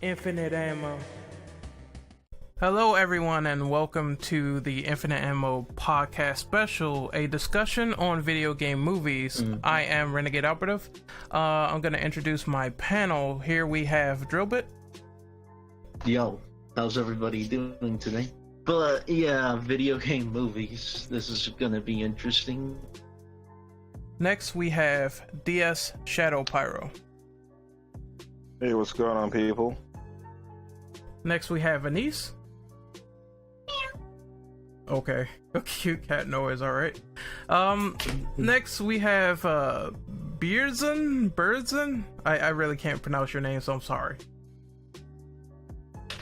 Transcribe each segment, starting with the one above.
Infinite ammo. Hello everyone and welcome to the Infinite Ammo podcast special, a discussion on video game movies. I am Renegade Operative. I'm going to introduce my panel. Here we have Drillbit. Yo, how's everybody doing today? But yeah, video game movies. This is gonna be interesting. Next we have DS Shadow Pyro. Hey, what's going on, people? Next we have Anise. Okay, a cute cat noise, alright. Next we have Birdzen? I really can't pronounce your name, so I'm sorry.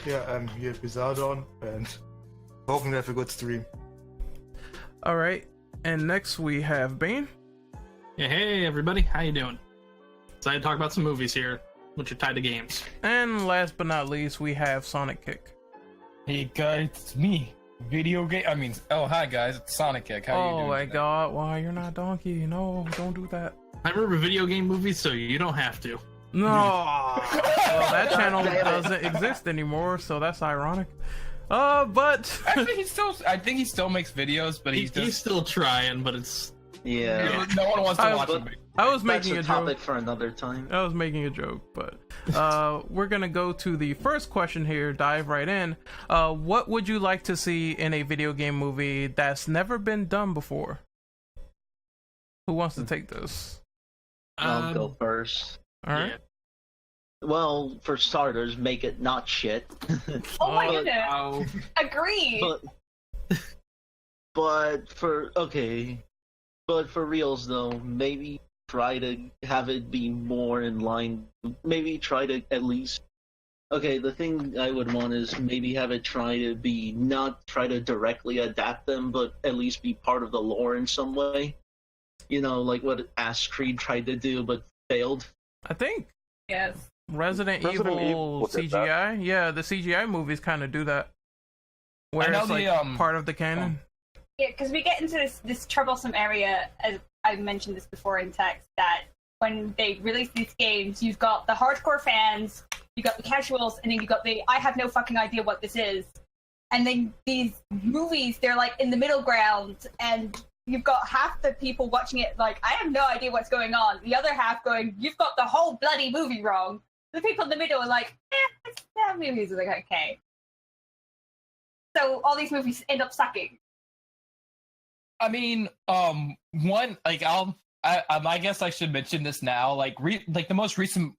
Yeah, I'm here Bizardon, and hoping to have a good stream. Alright, and next we have Bane. Yeah, hey everybody, how you doing? Excited to talk about some movies here, which are tied to games. And last but not least, we have Sonic Kick. Hey guys, it's me. Hi guys, it's Sonic Kick. How you doing? Oh my today? god, why you're not Donkey? No, don't do that. I remember video game movies, so you don't have to. No! Well, that channel doesn't exist anymore, so that's ironic. But... Actually, I think he still makes videos, but He's still trying, but it's... Yeah, no one wants to watch but- him. I was that's making a a topic joke. for another time. I was making a joke, but we're gonna go to the first question here, dive right in. What would you like to see in a video game movie that's never been done before? Who wants to take this? I'll go first. Alright. Well, for starters, make it not shit. Oh my Oh, goodness. Oh, Agree. But for reals though, maybe try to have it be more in line. Maybe try to at least. Okay, the thing I would want is maybe have it try to be not try to directly adapt them, but at least be part of the lore in some way. You know, like what Ass Creed tried to do but failed. I think Yes. Resident Resident Evil Evil did that. CGI? Yeah, the CGI movies kind of do that. Where know it's like the, part of the canon. Yeah, because we get into this troublesome area, as I've mentioned this before in text, that when they release these games, you've got the hardcore fans, you've got the casuals, and then you've got the I have no fucking idea what this is. And then these movies, they're like in the middle ground, and you've got half the people watching it like, I have no idea what's going on. The other half going, you've got the whole bloody movie wrong. The people in the middle are like, movies are like, okay. So all these movies end up sucking. I guess I should mention this now. Like the most recent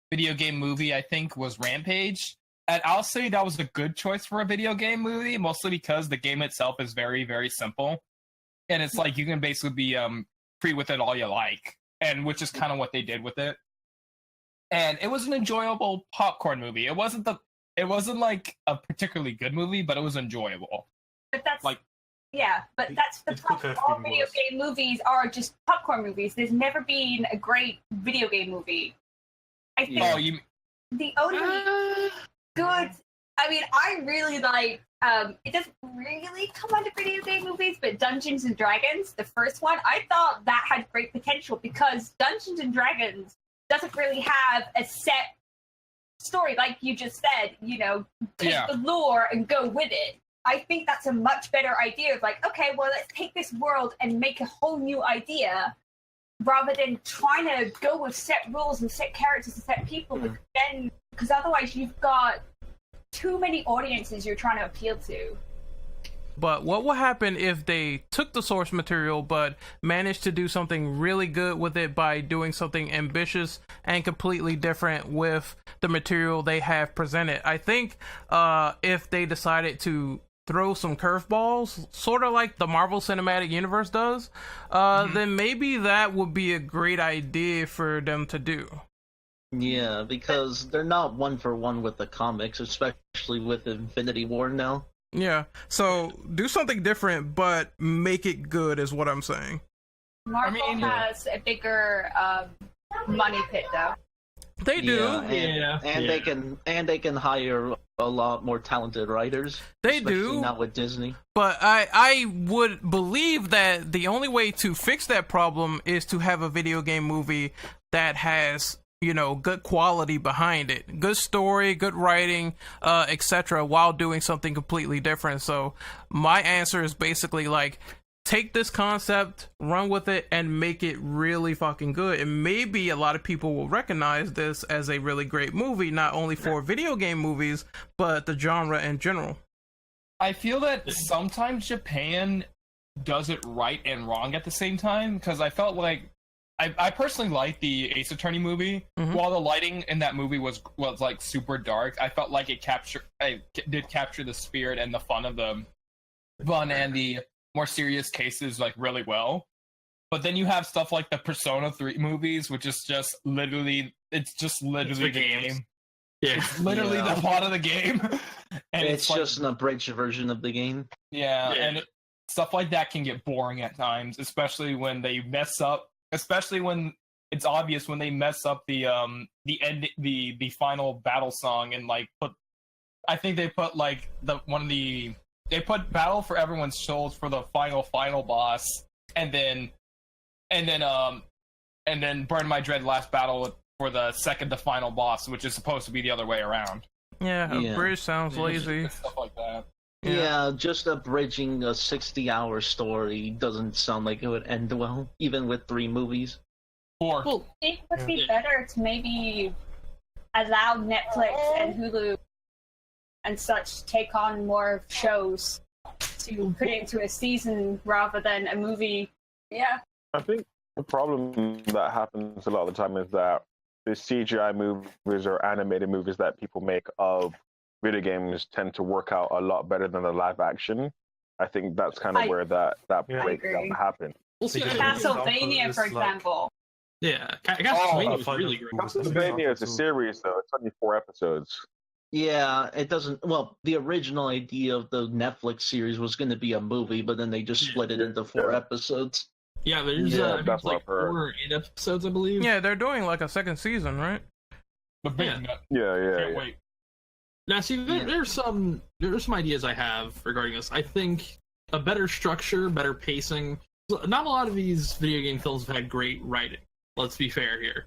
video game movie I think was Rampage, and I'll say that was a good choice for a video game movie, mostly because the game itself is very, very simple, and it's like you can basically be free with it all you like, and which is kind of what they did with it. And it was an enjoyable popcorn movie. It wasn't like a particularly good movie, but it was enjoyable. But that's Like, but that's the it could problem. have All been video worse. game movies are just popcorn movies. There's never been a great video game movie. I think oh, you the only good. I mean, I really like. It doesn't really come under video game movies, but Dungeons and Dragons, the first one, I thought that had great potential because Dungeons and Dragons doesn't really have a set story, like you just said. You know, take the lore and go with it. I think that's a much better idea of like, okay, well, let's take this world and make a whole new idea rather than trying to go with set rules and set characters and set people. Because otherwise you've got too many audiences you're trying to appeal to. But what will happen if they took the source material but managed to do something really good with it by doing something ambitious and completely different with the material they have presented? I think if they decided to throw some curveballs, sort of like the Marvel Cinematic Universe does, then maybe that would be a great idea for them to do. Yeah, because they're not one for one with the comics, especially with Infinity War now. Yeah, so do something different, but make it good is what I'm saying. Marvel has a bigger money pit, though. They do. And they can hire a lot more talented writers. They especially do. Not with Disney. But I would believe that the only way to fix that problem is to have a video game movie that has, good quality behind it, good story, good writing, etc., while doing something completely different. So my answer is basically like, take this concept, run with it, and make it really fucking good. And maybe a lot of people will recognize this as a really great movie, not only for video game movies, but the genre in general. I feel that sometimes Japan does it right and wrong at the same time, because I felt like I personally liked the Ace Attorney movie. Mhm. While the lighting in that movie was like super dark, I felt like it did capture the spirit and the fun of the and the more serious cases like really well. But then you have stuff like the Persona 3 movies, which is just literally the game. Yeah. It's literally the plot of the game. And it's like, just an abridged version of the game. yeah. And stuff like that can get boring at times, especially when they mess up. Especially when it's obvious when they mess up the final battle song and like I think they put like they put Battle for Everyone's Souls for the final boss, and then Burn My Dread Last Battle for the final boss, which is supposed to be the other way around. Yeah, a bridge sounds lazy. Stuff like that. Yeah, just abridging a 60-hour story doesn't sound like it would end well, even with 3 movies. 4. Well, it would be better to maybe allow Netflix and Hulu and such take on more shows to put it into a season rather than a movie. Yeah. I think the problem that happens a lot of the time is that the CGI movies or animated movies that people make of video games tend to work out a lot better than the live action. I think that's kind of where that breakdown happened. We'll see. Castlevania, for example. Yeah, Castlevania was really great. Castlevania is a series, though. It's only 4 episodes. Yeah, it doesn't. Well, the original idea of the Netflix series was going to be a movie, but then they just split it into 4 episodes. Yeah, there's that's like 4 or 8 episodes, I believe. Yeah, they're doing like a second season, right? The big nut. Yeah. Can't wait. Now, see, there's some ideas I have regarding this. I think a better structure, better pacing. Not a lot of these video game films have had great writing. Let's be fair here.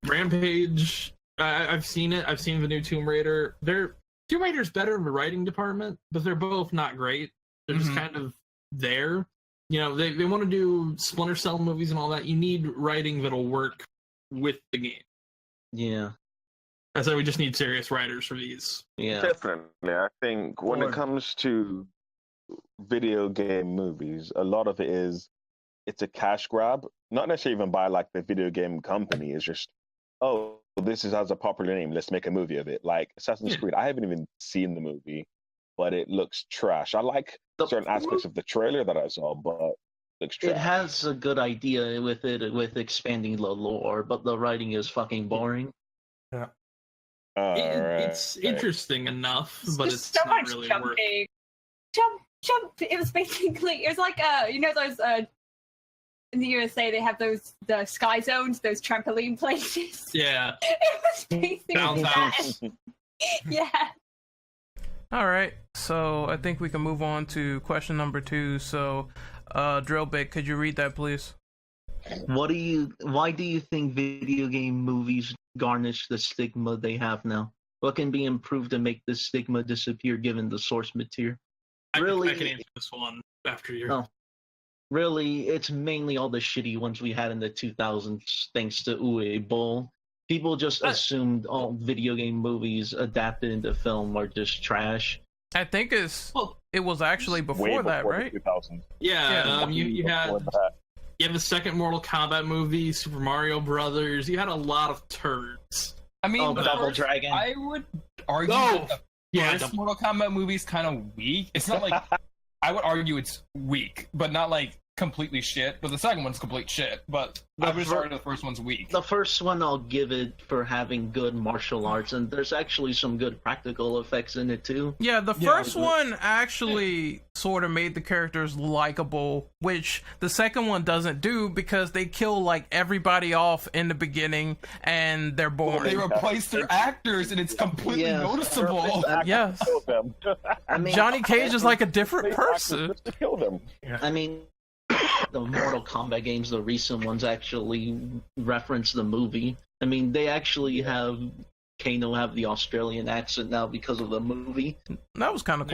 Rampage, I've seen it. I've seen the new Tomb Raider. Tomb Raider's better in the writing department, but they're both not great. They're just kind of there. They want to do Splinter Cell movies and all that. You need writing that'll work with the game. Yeah. I said we just need serious writers for these. Yeah. Definitely. I think when it comes to video game movies, a lot of it's a cash grab. Not necessarily even by like the video game company. It's just, this has a popular name. Let's make a movie of it. Like Assassin's Creed. I haven't even seen the movie, but it looks trash. I like certain aspects of the trailer that I saw, but it looks trash. It has a good idea with expanding the lore, but the writing is fucking boring. Yeah. It's interesting enough, but it's so not much really jumping. Jump. It was like those in the USA they have the sky zones, those trampoline places. Yeah. It was basically Bounce that. house. Yeah. All right, so I think we can move on to question number 2. So, Drillbit, could you read that, please? Why do you think video game movies garnish the stigma they have now? What can be improved to make this stigma disappear given the source material? I can answer this one after your... No. Really, it's mainly all the shitty ones we had in the 2000s thanks to Uwe Boll. People just assumed all video game movies adapted into film are just trash. I think it was actually before that, right? 2000. Yeah, you had the second Mortal Kombat movie, Super Mario Brothers. You had a lot of turds. I mean, Double Dragon. I would argue that the first Mortal Kombat movie is kind of weak. It's not like I would argue it's weak, but not like completely shit. But the second one's complete shit. But I would argue the first one's weak. The first one I'll give it for having good martial arts, and there's actually some good practical effects in it too. Yeah, the first one actually sort of made the characters likable, which the second one doesn't do because they kill like everybody off in the beginning and they're boring. They replace their actors and it's completely noticeable. Yes. I mean, Johnny Cage is like a different person. Kill them. I mean, the Mortal Kombat games, the recent ones, actually reference the movie. I mean, they actually have Kano have the Australian accent now because of the movie. That was kind of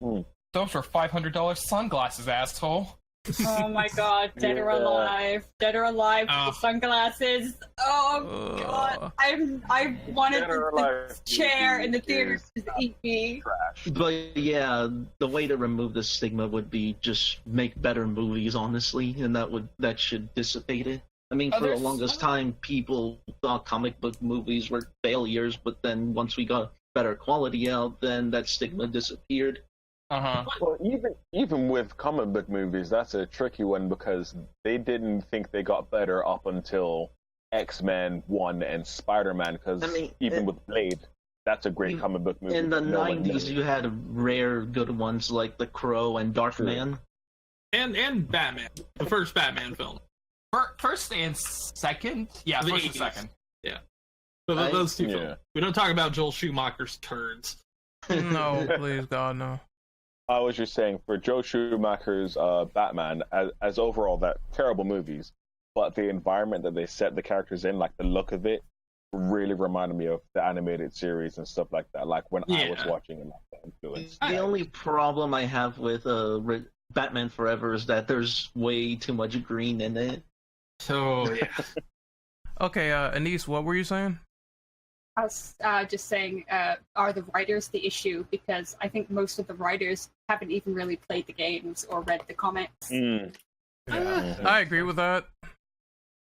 cool. Those were $500 sunglasses, asshole. Oh my god, Dead or Alive. Dead or Alive with the sunglasses. Oh god. I wanted the chair in the theater to eat me. But yeah, the way to remove the stigma would be just make better movies, honestly, and that should dissipate it. I mean, for the longest time, people thought comic book movies were failures, but then once we got better quality out, then that stigma disappeared. Well, even with comic book movies, that's a tricky one because they didn't think they got better up until X-Men 1 and Spider-Man. Because even with Blade, that's a great comic book movie. In the 90s, you had rare good ones like The Crow and Darkman. And Batman, the first Batman film. First and second? Yeah, the first 80s. and second. Yeah. But those two films. We don't talk about Joel Schumacher's turds. No, please, God, no. I was just saying, for Joe Schumacher's Batman, as overall, that terrible movies, but the environment that they set the characters in, like the look of it, really reminded me of the animated series and stuff like that, like when I was watching and like that influence. The only problem I have with Batman Forever is that there's way too much green in it. So, yeah. Okay, Anise, what were you saying? I was just saying, are the writers the issue? Because I think most of the writers haven't even really played the games or read the comics. I agree with that.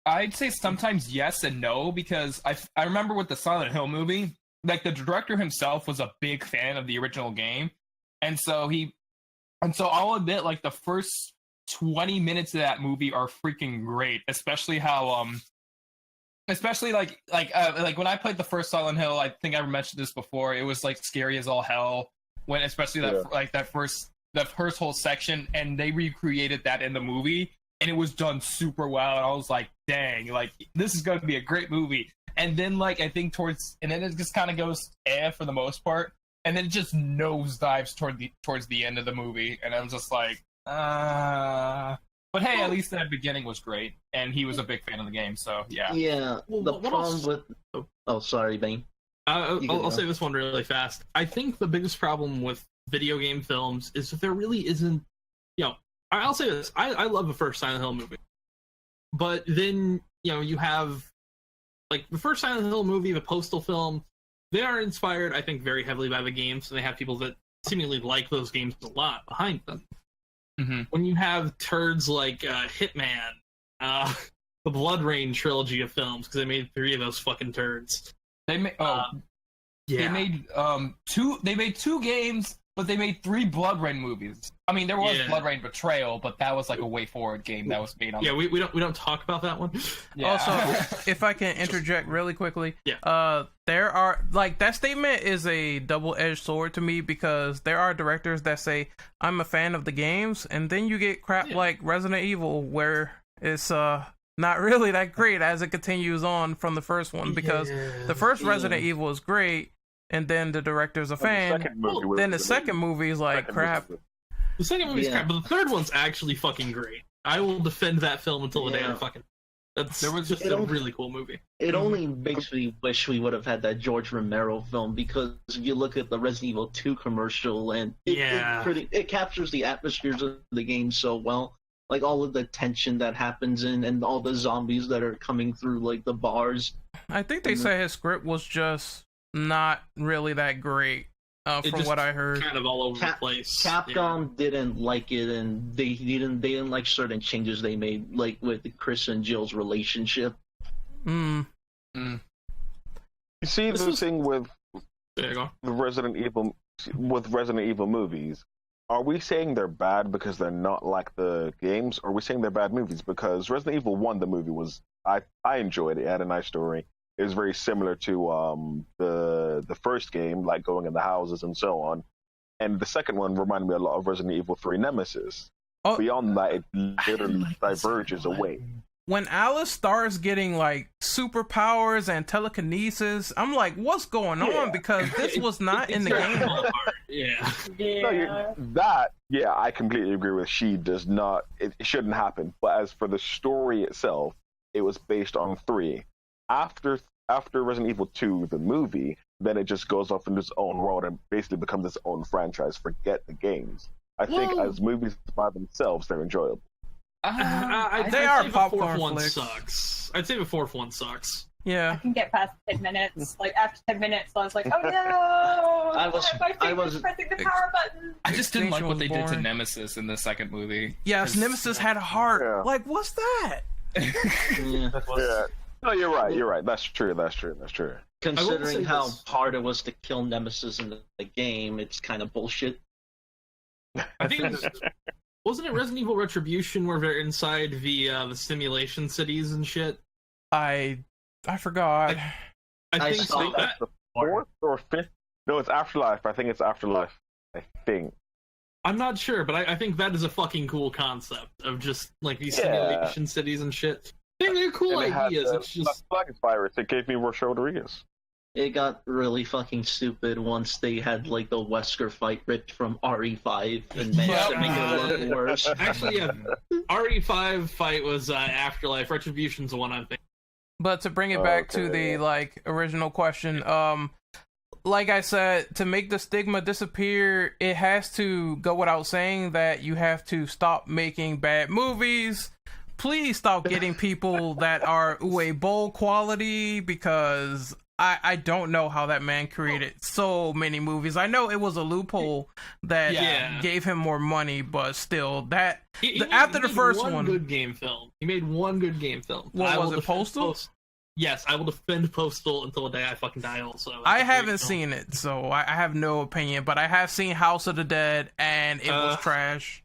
I'd say sometimes yes and no, because I remember with the Silent Hill movie, like the director himself was a big fan of the original game, and so I'll admit, like the first 20 minutes of that movie are freaking great, especially how especially like when I played the first Silent Hill, I think I mentioned this before, it was like scary as all hell when especially that first whole section, and they recreated that in the movie and it was done super well, and I was like, dang, like this is going to be a great movie. And then like I think and then it just kind of goes for the most part, and then it just nosedives towards the end of the movie, and I'm just like but hey, at least that beginning was great, and he was a big fan of the game, so yeah. Yeah, the problem with... Oh, sorry, Bane. I'll say this one really fast. I think the biggest problem with video game films is that there really isn't... I'll say this. I love the first Silent Hill movie. But then, you have... Like, the first Silent Hill movie, the Postal film, they are inspired, I think, very heavily by the games, and they have people that seemingly like those games a lot behind them. Mm-hmm. When you have turds like Hitman, the Blood Rain trilogy of films, because they made 3 of those fucking turds. They made two games, but they made 3 Blood Rain movies. I mean, there was Blood Rain Betrayal, but that was like a Way Forward game that was made on. Yeah, we don't talk about that one. Yeah. Also, if I can interject really quickly, there are that statement is a double-edged sword to me, because there are directors that say I'm a fan of the games, and then you get crap like Resident Evil where it's not really that great as it continues on from the first one, because the first Resident Evil is great, and then the director's a fan. Then the second movie is like crap. The second movie's crap, but the third one's actually fucking great. I will defend that film until the day I fucking... There was just a really cool movie. It only makes me wish we would have had that George Romero film, because if you look at the Resident Evil 2 commercial, and it captures the atmospheres of the game so well. Like all of the tension that happens and all the zombies that are coming through like the bars. I think they say his script was just not really that great. From what I heard, kind of all over the place. Capcom didn't like it, and they didn't like certain changes they made, like with Chris and Jill's relationship. You see, the thing with Resident Evil movies, are we saying they're bad because they're not like the games, or are we saying they're bad movies? Because Resident Evil 1, the movie was, I enjoyed it. It had a nice story. It was very similar to the first game, like going in the houses and so on. And the second one reminded me a lot of Resident Evil 3 Nemesis. Beyond that, it literally diverges away. When Alice starts getting like superpowers and telekinesis, I'm like, what's going on? Because this was not in the game. Yeah. No, I completely agree with. She does not. It shouldn't happen. But as for the story itself, it was based on 3. After Resident Evil 2, the movie, then it just goes off into its own world and basically becomes its own franchise. Forget the games. I think as movies by themselves, they're enjoyable. They are popcorn flicks. Sucks. I'd say the 4th one sucks. Yeah. I can get past 10 minutes. Like after 10 minutes, I was like, "Oh no!" I was pressing the power button. I just didn't like what they did to boring. Nemesis in the second movie. Yes, Nemesis had a heart. Yeah. Like, what's that? yeah. No, you're right. That's true. Considering how this. hard it was to kill Nemesis in the game, it's kind of bullshit. I think wasn't it Resident Evil Retribution where they're inside the simulation cities and shit? I forgot. I think saw so. that. The 4th or 5th? No, it's Afterlife. I think it's Afterlife. I think. I'm not sure, but I think that is a fucking cool concept of just like these simulation cities and shit. They're cool And it had ideas. the It's just Flag virus. It gave me Rochelle Rodriguez. It got really fucking stupid once they had like the Wesker fight ripped from RE5 and managed to make it look worse. actually, yeah, RE5 fight was Afterlife. Retribution's the one I'm thinking. But to bring it back to the like original question, like I said, to make the stigma disappear, it has to go without saying that you have to stop making bad movies. Please stop getting people that are Uwe Boll quality, because I don't know how that man created so many movies. I know it was a loophole that gave him more money, but still, that after the first one, good game film. He made one good game film. What was it, Postal? Yes, I will defend Postal until the day I fucking die. Also, I haven't seen it, so I have no opinion. But I have seen House of the Dead, and it was trash.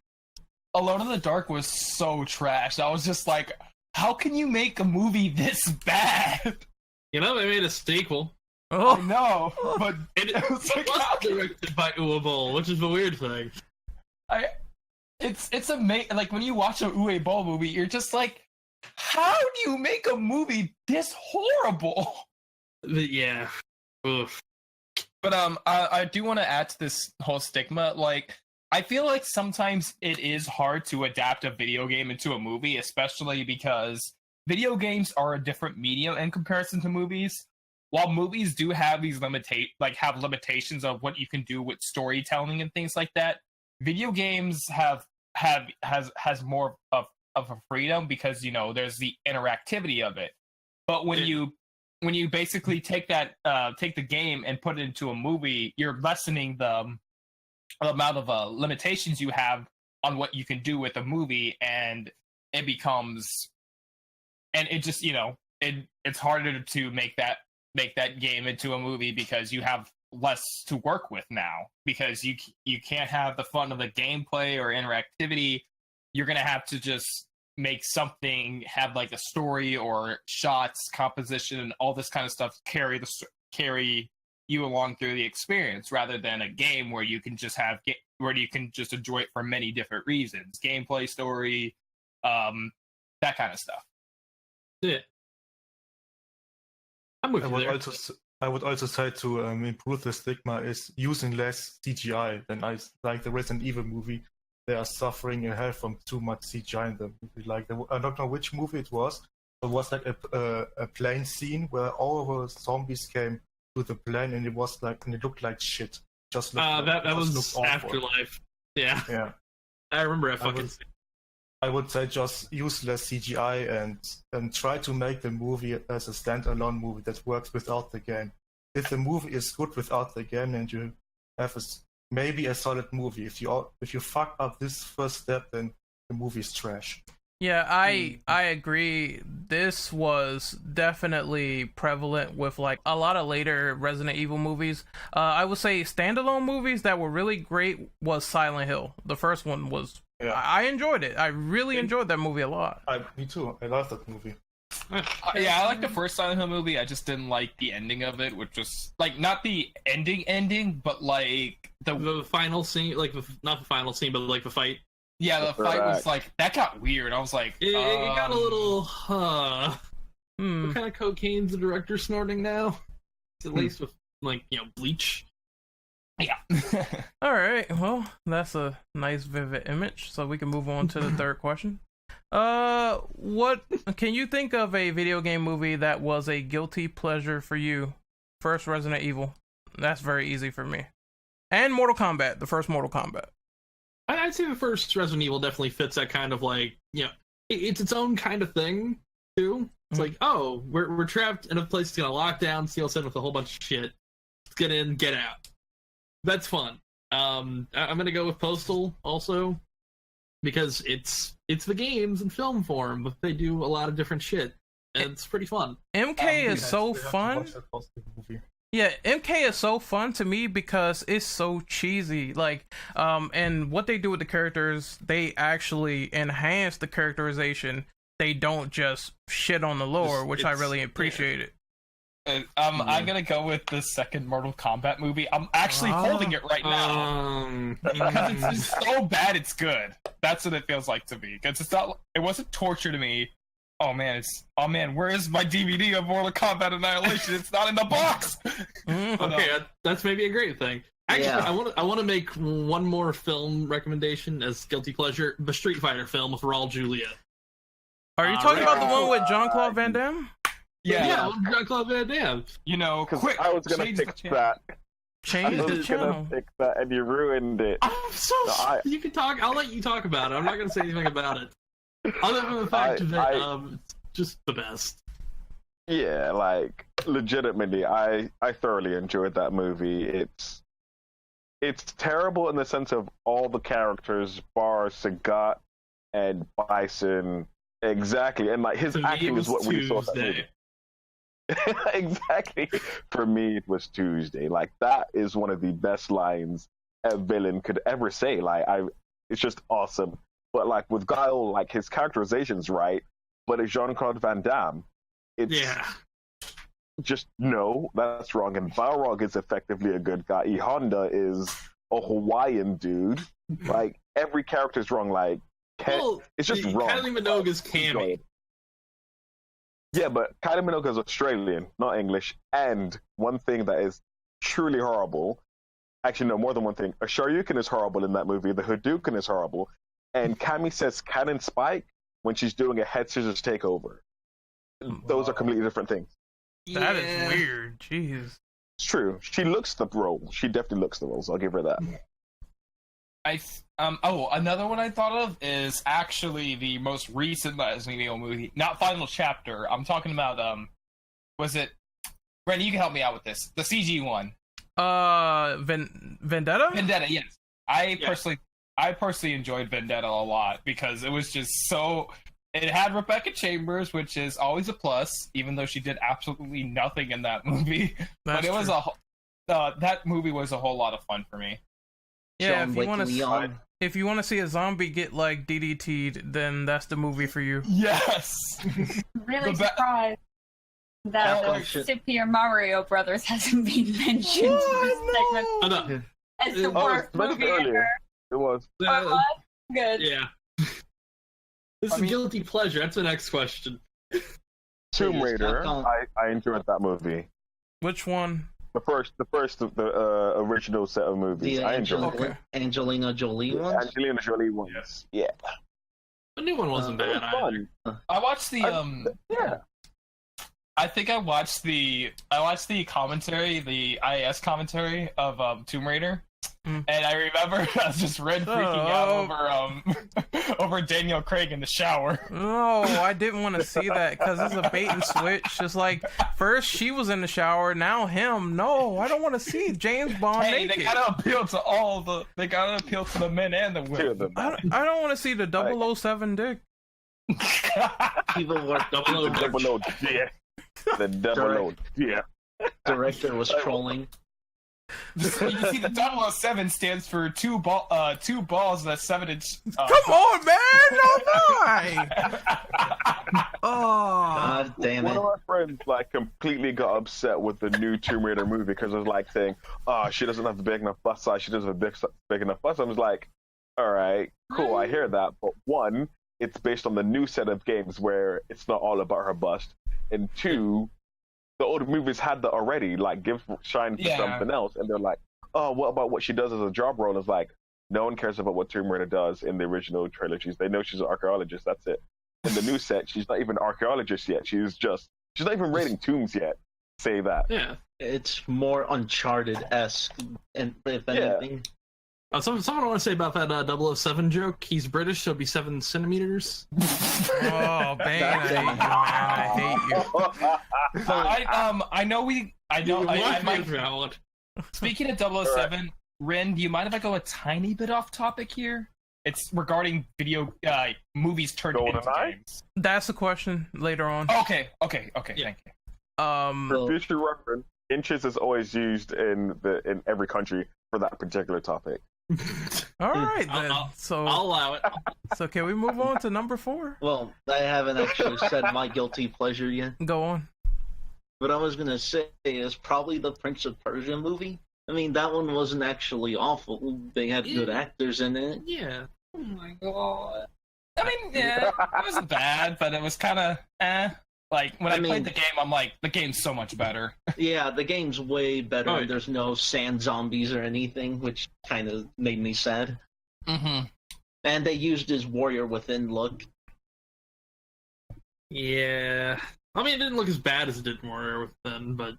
Alone in the Dark was so trash. I was just like, how can you make a movie this bad? You know, they made a sequel. I know, but it was like, directed by Uwe Boll, which is the weird thing. It's amazing. Like when you watch a Uwe Boll movie, you're just like, how do you make a movie this horrible? Yeah. Oof. But I do want to add to this whole stigma. Like, I feel like sometimes it is hard to adapt a video game into a movie, especially because video games are a different medium in comparison to movies. While movies do have these limitations of what you can do with storytelling and things like that, video games has more of a freedom because, you know, there's the interactivity of it. But when you basically take the game and put it into a movie, you're lessening the amount of limitations you have on what you can do with a movie, and it becomes, and it just, you know, it's harder to make that game into a movie because you have less to work with now, because you can't have the fun of the gameplay or interactivity. You're gonna have to just make something have like a story or shots, composition, and all this kind of stuff carry you along through the experience, rather than a game where you can just enjoy it for many different reasons, gameplay, story, that kind of stuff. Yeah, I'm with you there. I would also say to improve the stigma is using less CGI than like the Resident Evil movie. They are suffering in hell from too much CGI in the movie. Like I don't know which movie it was. It was like a plane scene where all of the zombies came to the plane, and it looked like shit. Just that was Afterlife. Yeah. I remember I would say just use less CGI and try to make the movie as a standalone movie that works without the game. If the movie is good without the game, and you have maybe a solid movie. If you fuck up this first step, then the movie's trash. Yeah, I agree. This was definitely prevalent with like a lot of later Resident Evil movies. I would say standalone movies that were really great was Silent Hill. The first one was. Yeah. I enjoyed it. I really enjoyed that movie a lot. Me too. I love that movie. Yeah, I like the first Silent Hill movie. I just didn't like the ending of it, which was like not the ending, but like the final scene, like not the final scene, but like the fight. Yeah, the fight was like that got weird. I was like, it got a little. What kind of cocaine's the director snorting now? It's at least with bleach. Yeah. All right. Well, that's a nice, vivid image. So we can move on to the third question. What can you think of a video game movie that was a guilty pleasure for you? First, Resident Evil. That's very easy for me. And Mortal Kombat, the first Mortal Kombat. I'd say the first Resident Evil definitely fits that kind of like, it's its own kind of thing too. It's like, oh, we're trapped in a place that's gonna lock down, seal us in with a whole bunch of shit. Let's get in, get out. That's fun. I'm gonna go with Postal also because it's the games in film form, but they do a lot of different shit, and it's pretty fun. MK is so fun. Yeah, MK is so fun to me because it's so cheesy. Like, and what they do with the characters, they actually enhance the characterization. They don't just shit on the lore, which I really appreciate it. I'm gonna go with the second Mortal Kombat movie. I'm actually holding it right now because it's just so bad it's good. That's what it feels like to me. Because it wasn't torture to me. Oh man, where is my DVD of Mortal Kombat Annihilation? It's not in the box. Okay, that's maybe a great thing. Actually, I want to make one more film recommendation as guilty pleasure: the Street Fighter film with Raul Julia. Are you talking about the one with Jean-Claude Van Damme? Yeah, Jean-Claude Van Damme. Quick, I was gonna pick that. Change the channel. Pick that, and you ruined it. I'm so you can talk. I'll let you talk about it. I'm not gonna say anything about it. Other than the fact that it's just the best. Yeah, like legitimately, I thoroughly enjoyed that movie. It's terrible in the sense of all the characters, bar Sagat and Bison, exactly, and like his acting is what we saw. Exactly. For me, it was Tuesday. Like that is one of the best lines a villain could ever say. Like it's just awesome. But like with Guile, like his characterization's right, but as Jean-Claude Van Damme, it's just no, that's wrong. And Balrog is effectively a good guy. E Honda is a Hawaiian dude. Like every character's wrong. Like it's just wrong. Kylie Minogue's Cammy. Yeah, but Kylie Minogue is Australian, not English. And one thing that is truly horrible, actually no, more than one thing. A Shoryuken is horrible in that movie. The Hadouken is horrible. And Cammy says cannon spike when she's doing a head scissors takeover. Those are completely different things. That is weird. Jeez. It's true. She looks the role. She definitely looks the role, so I'll give her that. Another one I thought of is actually the most recent Resident Evil movie, not Final Chapter. I'm talking about was it? Randy, you can help me out with this. The CG one. Vendetta. Vendetta, yes. I personally enjoyed Vendetta a lot because it was just so. It had Rebecca Chambers, which is always a plus, even though she did absolutely nothing in that movie. But it was that movie was a whole lot of fun for me. Yeah, if you want to see a zombie get like DDT'd, then that's the movie for you. Yes. Really surprised that the Super Mario Brothers hasn't been mentioned in this segment. As the worst movie ever. It was. Good. Yeah. This is a guilty pleasure. That's the next question. Tomb Raider. I enjoyed that movie. Which one? The first of the original set of movies. I enjoyed. Angelina Jolie one. Angelina Jolie one. Yes. Yeah. The new one wasn't bad either. I watched the I think I watched the commentary, the IAS commentary of Tomb Raider. And I remember I was just freaking out over Daniel Craig in the shower. No, I didn't want to see that because it's a bait and switch. Just like first she was in the shower, now him. No, I don't want to see James Bond naked. They gotta appeal to They gotta appeal to the men and the women. I don't want to see the 007 dick. People were 000. Yeah. The 000. Director was trolling. You see, the 007 stands for two balls and a 7-inch. Come on, man! No lie. God damn it! One of my friends completely got upset with the new Tomb Raider movie because it was saying, "Oh, she doesn't have a big enough bust size. She doesn't have a big enough bust." I was like, "All right, cool, I hear that." But one, it's based on the new set of games where it's not all about her bust, and two, the old movies had that already. Give shine for something else, and they're like, oh, what about what she does as a job role? Is like, no one cares about what Tomb Raider does in the original trilogies. They know she's an archaeologist. That's it. In the new set, she's not even an archaeologist yet. She's not even raiding tombs yet. Say that. Yeah. It's more Uncharted-esque, and if anything. Someone I want to say about that 007 joke. He's British, so it'll be 7 centimeters. Oh, Bane, I hate you, man. I know. Valid. Speaking of 007, Rin, do you mind if I go a tiny bit off topic here? It's regarding video movies turned into games. That's a question later on. Okay, yeah. Thank you. For future reference, inches is always used in every country for that particular topic. All right, then. I'll allow it. So can we move on to number 4? Well, I haven't actually said my guilty pleasure yet. Go on. What I was gonna say is probably the Prince of Persia movie. I mean, that one wasn't actually awful. They had good actors in it. Yeah. Oh my god. I mean, yeah, it wasn't bad, but it was kind of Like, when I played the game, I'm like, the game's so much better. Yeah, the game's way better. Oh, yeah. There's no sand zombies or anything, which kind of made me sad. Mm-hmm. And they used his Warrior Within look. Yeah. I mean, it didn't look as bad as it did in Warrior Within, but...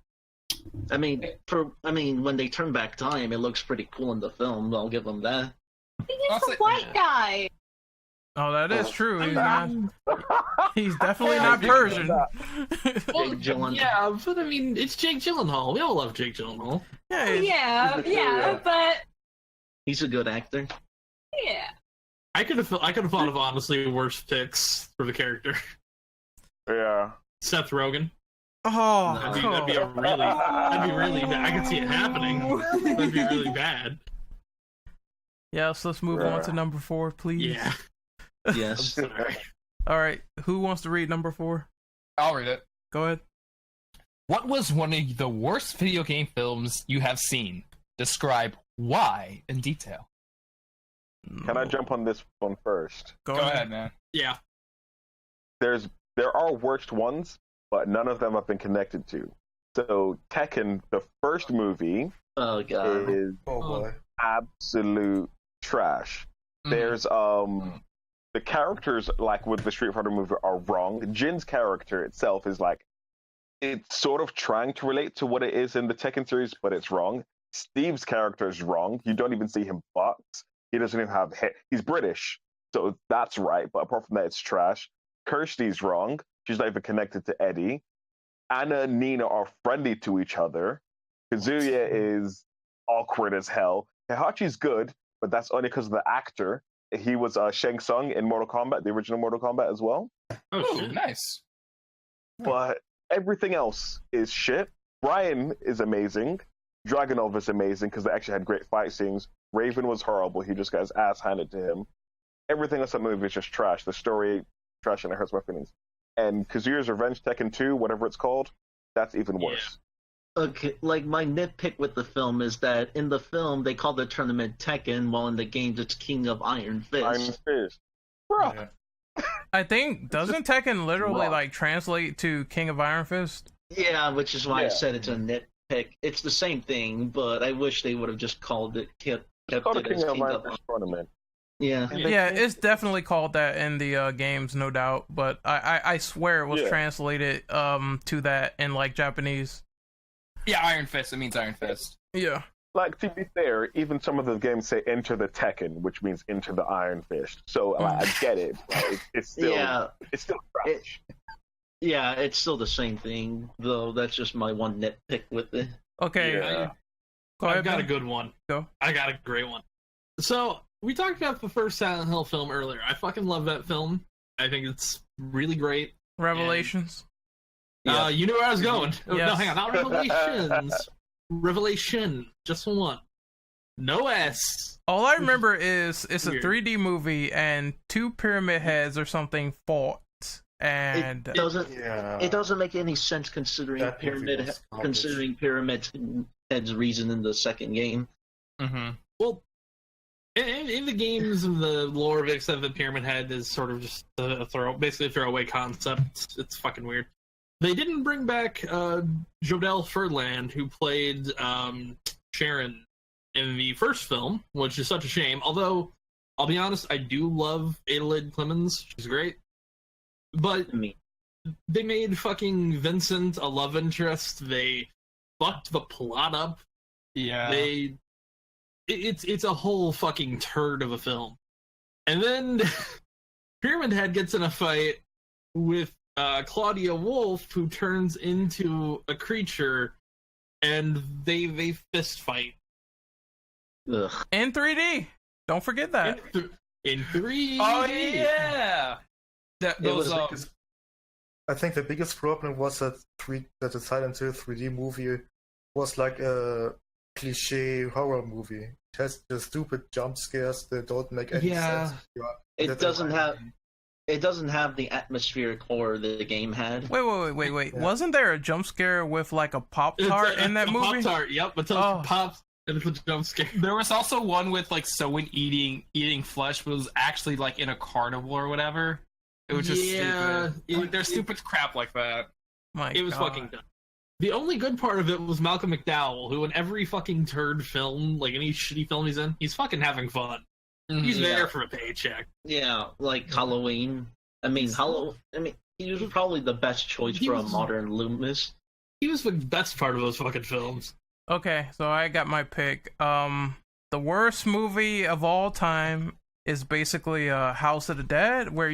I mean, when they turn back time, it looks pretty cool in the film. I'll give them that. He's a white guy. Oh, that is true. He's definitely not Persian. Well, Jake Gyllenhaal. yeah, but I mean, it's Jake Gyllenhaal. We all love Jake Gyllenhaal. Yeah, but He's a good actor. yeah. I could have thought of honestly worse picks for the character. Yeah. Seth Rogen. Oh, That'd be really bad. I could see it happening. That'd be really bad. Yes, let's move on to number 4, please. Yeah. Yes. Sorry. All right, who wants to read number 4? I'll read it. Go ahead. What was one of the worst video game films you have seen? Describe why in detail. Can I jump on this one first? Go Go ahead. ahead, man. Yeah. There are worst ones, but none of them have been connected to. So Tekken, the first movie, Oh god. is Oh boy. absolute trash. There's the characters, like with the Street Fighter movie, are wrong. Jin's character itself is like, it's sort of trying to relate to what it is in the Tekken series, but it's wrong. Steve's character is wrong. You don't even see him box. He doesn't even have hair. He's British, so that's right. But apart from that, it's trash. Kirsty's wrong. She's not even connected to Eddie. Anna and Nina are friendly to each other. Kazuya is awkward as hell. Heihachi's good, but that's only because of the actor. He was Shang Tsung in Mortal Kombat, the original Mortal Kombat as well. Oh, Ooh, shit. nice. But everything else is shit. Brian is amazing. Dragunov is amazing because they actually had great fight scenes. Raven was horrible. He just got his ass handed to him. Everything else in the movie is just trash. The story, trash, and it hurts my feelings. And Kazuya's Revenge Tekken 2, whatever it's called, that's even worse. Okay, like my nitpick with the film is that in the film they call the tournament Tekken, while in the games it's King of Iron Fist. Iron Fist. Bro. Yeah. I think, doesn't Tekken literally Wrong. like translate to King of Iron Fist? Yeah, which is why I Yeah. said it's a nitpick. It's the same thing, but I wish they would have just called it kept Called it the as King of King Iron of Fist tournament. Yeah. Yeah, it's definitely called that in the games, no doubt. But I swear it was Yeah. translated to that in like Japanese. Yeah, Iron Fist. It means Iron Fist. Yeah. Like, to be fair, even some of the games say enter the Tekken, which means enter the Iron Fist. So I get it. Like, it's still it's still trash. Yeah, it's still the same thing, though that's just my one nitpick with it. Okay. Yeah. Go ahead. I've got a Ben. good one. Go. I got a great one. So, we talked about the first Silent Hill film earlier. I fucking love that film. I think it's really great. Revelations. You knew where I was going. No, Yes. hang on. Not Revelations. Revelation. Just one. No S. All I remember is it's a Weird. 3D movie and 2 pyramid heads or something fought, and It doesn't. Yeah. It doesn't make any sense considering That movie was garbage. Pyramid Head's reason in the second game. Mm-hmm. Well, in the games and the lore of it, except the Pyramid Head is sort of just basically a throwaway concept. It's fucking weird. They didn't bring back Jodelle Furland, who played Sharon in the first film, which is such a shame. Although, I'll be honest, I do love Adelaide Clemens. She's great. But they made fucking Vincent a love interest. They fucked the plot up. Yeah. It's a whole fucking turd of a film. And then Pyramid Head gets in a fight with Claudia Wolf, who turns into a creature, and they fist fight. Ugh. In 3D. Don't forget that. In 3D. Oh yeah. I think the biggest problem was that the Silent Hill 3D movie was like a cliche horror movie. It has the stupid jump scares that don't make any sense. It doesn't have the atmospheric horror that the game had. Wait. Yeah. Wasn't there a jump scare with like a Pop-Tart in that movie? Pop-Tart, yep. Until it pops and it's a jump scare. There was also one with like someone eating flesh, but it was actually like in a carnival or whatever. It was just stupid. There's stupid crap like that. It was fucking dumb. The only good part of it was Malcolm McDowell, who in every fucking turd film, like any shitty film he's in, he's fucking having fun. He's there for a paycheck. Yeah, like Halloween. I mean, he was probably the best choice for a modern Loomis. He was the best part of those fucking films. Okay, so I got my pick. The worst movie of all time is basically House of the Dead, where,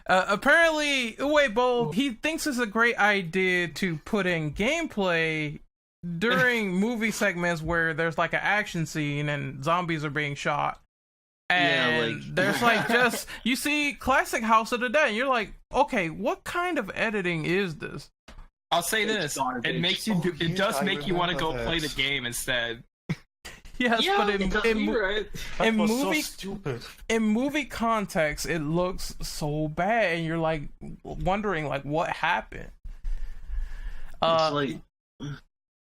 apparently Uwe he thinks it's a great idea to put in gameplay during movie segments where there's like an action scene and zombies are being shot. And there's like just, you see classic House of the Dead, and you're like, okay, what kind of editing is this? I'll say this: it makes you it does make you want to go play the game instead. Yes, but in movie context, it looks so bad, and you're like wondering like what happened.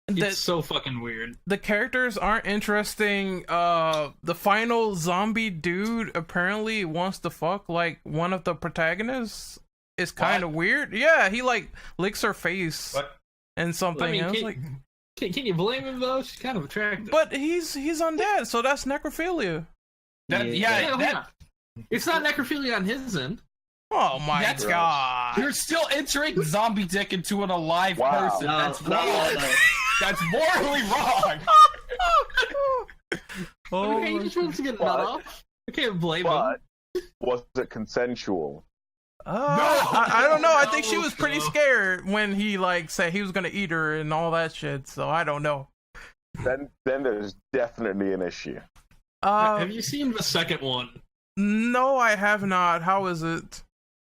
It's so fucking weird. The characters aren't interesting. The final zombie dude apparently wants to fuck like one of the protagonists. It's kind of weird. Yeah, he like licks her face and something. I mean, can you blame him though? She's kind of attractive. But he's undead, so that's necrophilia. It's not necrophilia on his end. Oh my god! You're still entering zombie dick into an alive person. That's wrong. That's morally wrong. He just wants to get nut off. I can't blame him. Was it consensual? No, I don't know. I think she was pretty scared when he like said he was gonna eat her and all that shit. So I don't know. Then there's definitely an issue. Have you seen the second one? No, I have not. How is it?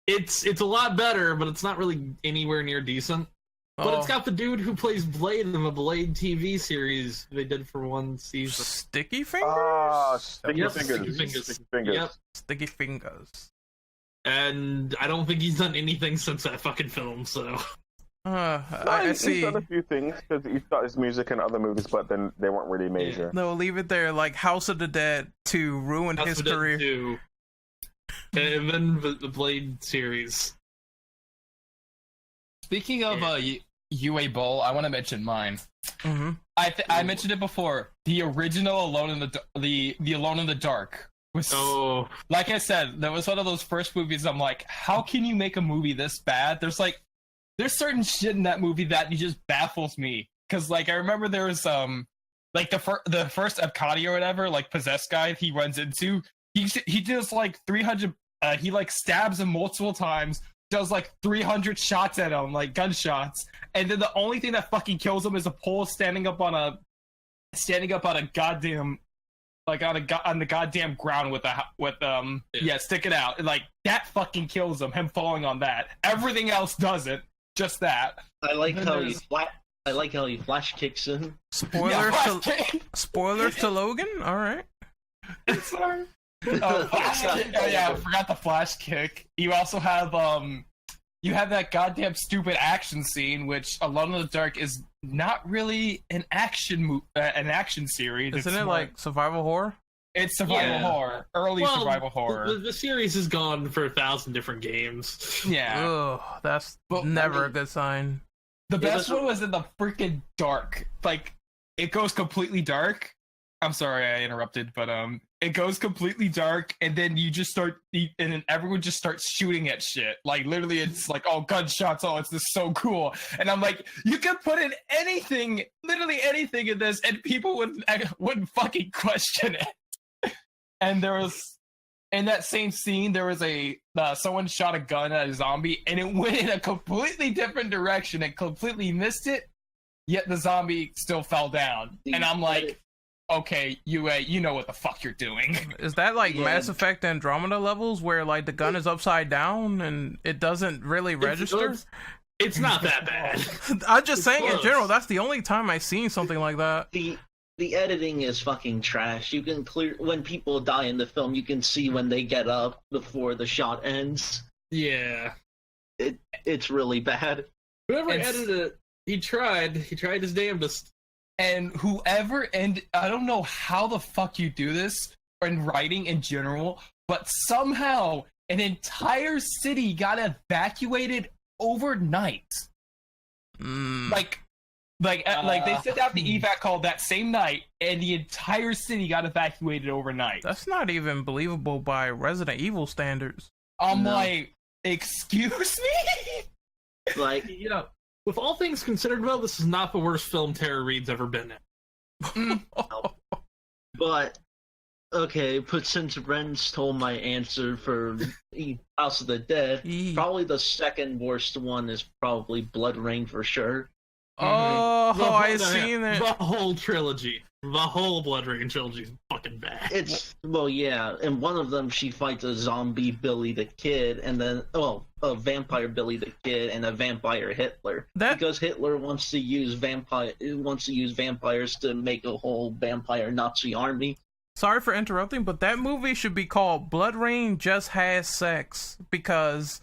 It's a lot better, but it's not really anywhere near decent. But it's got the dude who plays Blade in the Blade TV series they did for one season. Sticky Fingers? Sticky Fingers. Yep. Sticky Fingers. And I don't think he's done anything since that fucking film, so... I see. He's done a few things, because he's got his music in other movies, but then they weren't really major. No, leave it there. Like House of the Dead 2 ruined his career. 2. And then the Blade series. Speaking of UA Bowl, I want to mention mine. Mm-hmm. I mentioned it before. The original Alone in the Alone in the Dark was like I said, that was one of those first movies. I'm like, how can you make a movie this bad? There's certain shit in that movie that just baffles me. Because like I remember there was like the first Epcoti or whatever, like possessed guy he runs into. He does like 300. He like stabs him multiple times. Does like 300 shots at him, like gunshots, and then the only thing that fucking kills him is a pole standing up on a goddamn, like on the goddamn ground stick it out, like that fucking kills him falling on that. Everything else doesn't, just that. I like how he flash kicks in. Spoilers to Logan. All right. Sorry. I forgot the flash kick. You also have you have that goddamn stupid action scene, which Alone in the Dark is not really an action series. Isn't it like survival horror? It's survival horror, survival horror. The series has gone for 1,000 different games. Yeah. Ugh, that's never a good sign. The best one was in the freaking dark. Like it goes completely dark. I'm sorry I interrupted, but it goes completely dark, and then you just start, and then everyone just starts shooting at shit. Like literally, it's like, oh, gunshots! Oh, it's this so cool. And I'm like, you could put in anything, literally anything in this, and people wouldn't fucking question it. And there was, in that same scene, there was someone shot a gun at a zombie, and it went in a completely different direction and completely missed it. Yet the zombie still fell down, and I'm like, okay, you know what the fuck you're doing. Is that like Mass Effect Andromeda levels where like the gun is upside down and it doesn't really register? It's not that bad. I'm just saying in general, that's the only time I've seen something like that. The editing is fucking trash. You can when people die in the film, you can see when they get up before the shot ends. Yeah. It's really bad. Whoever edited it, he tried his damnedest. And I don't know how the fuck you do this in writing in general, but somehow an entire city got evacuated overnight. Like they sent out the evac call that same night, and the entire city got evacuated overnight. That's not even believable by Resident Evil standards. I'm like, excuse me? Like, yeah. With all things considered, though, this is not the worst film Tara Reid's ever been in. But, okay, but since Ren stole my answer for House of the Dead, probably the second worst one is probably Blood Rain for sure. Oh, I've seen it. The whole trilogy. The whole Blood Rain trilogy is fucking bad. Yeah. In one of them, she fights a zombie Billy the Kid, and then, a vampire Billy the Kid, and a vampire Hitler. Because Hitler wants to use vampires to make a whole vampire Nazi army. Sorry for interrupting, but that movie should be called Blood Rain Just Has Sex, because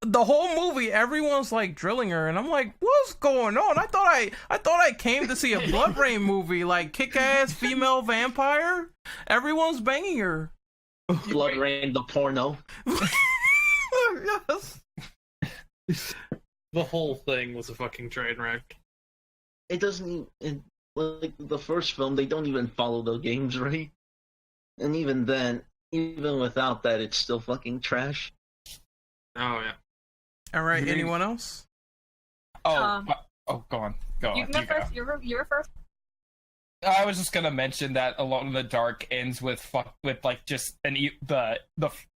the whole movie, everyone's like drilling her, and I'm like, what's going on? I thought I came to see a Blood Rain movie, like kick-ass female vampire. Everyone's banging her. Blood Rain the porno. Yes. The whole thing was a fucking train wreck. It doesn't even, like the first film, they don't even follow the games right, and even then, even without that, it's still fucking trash. Oh yeah. All right. Anyone else? Go on. You go first. You were first. I was just gonna mention that Alone in the Dark ends with like just the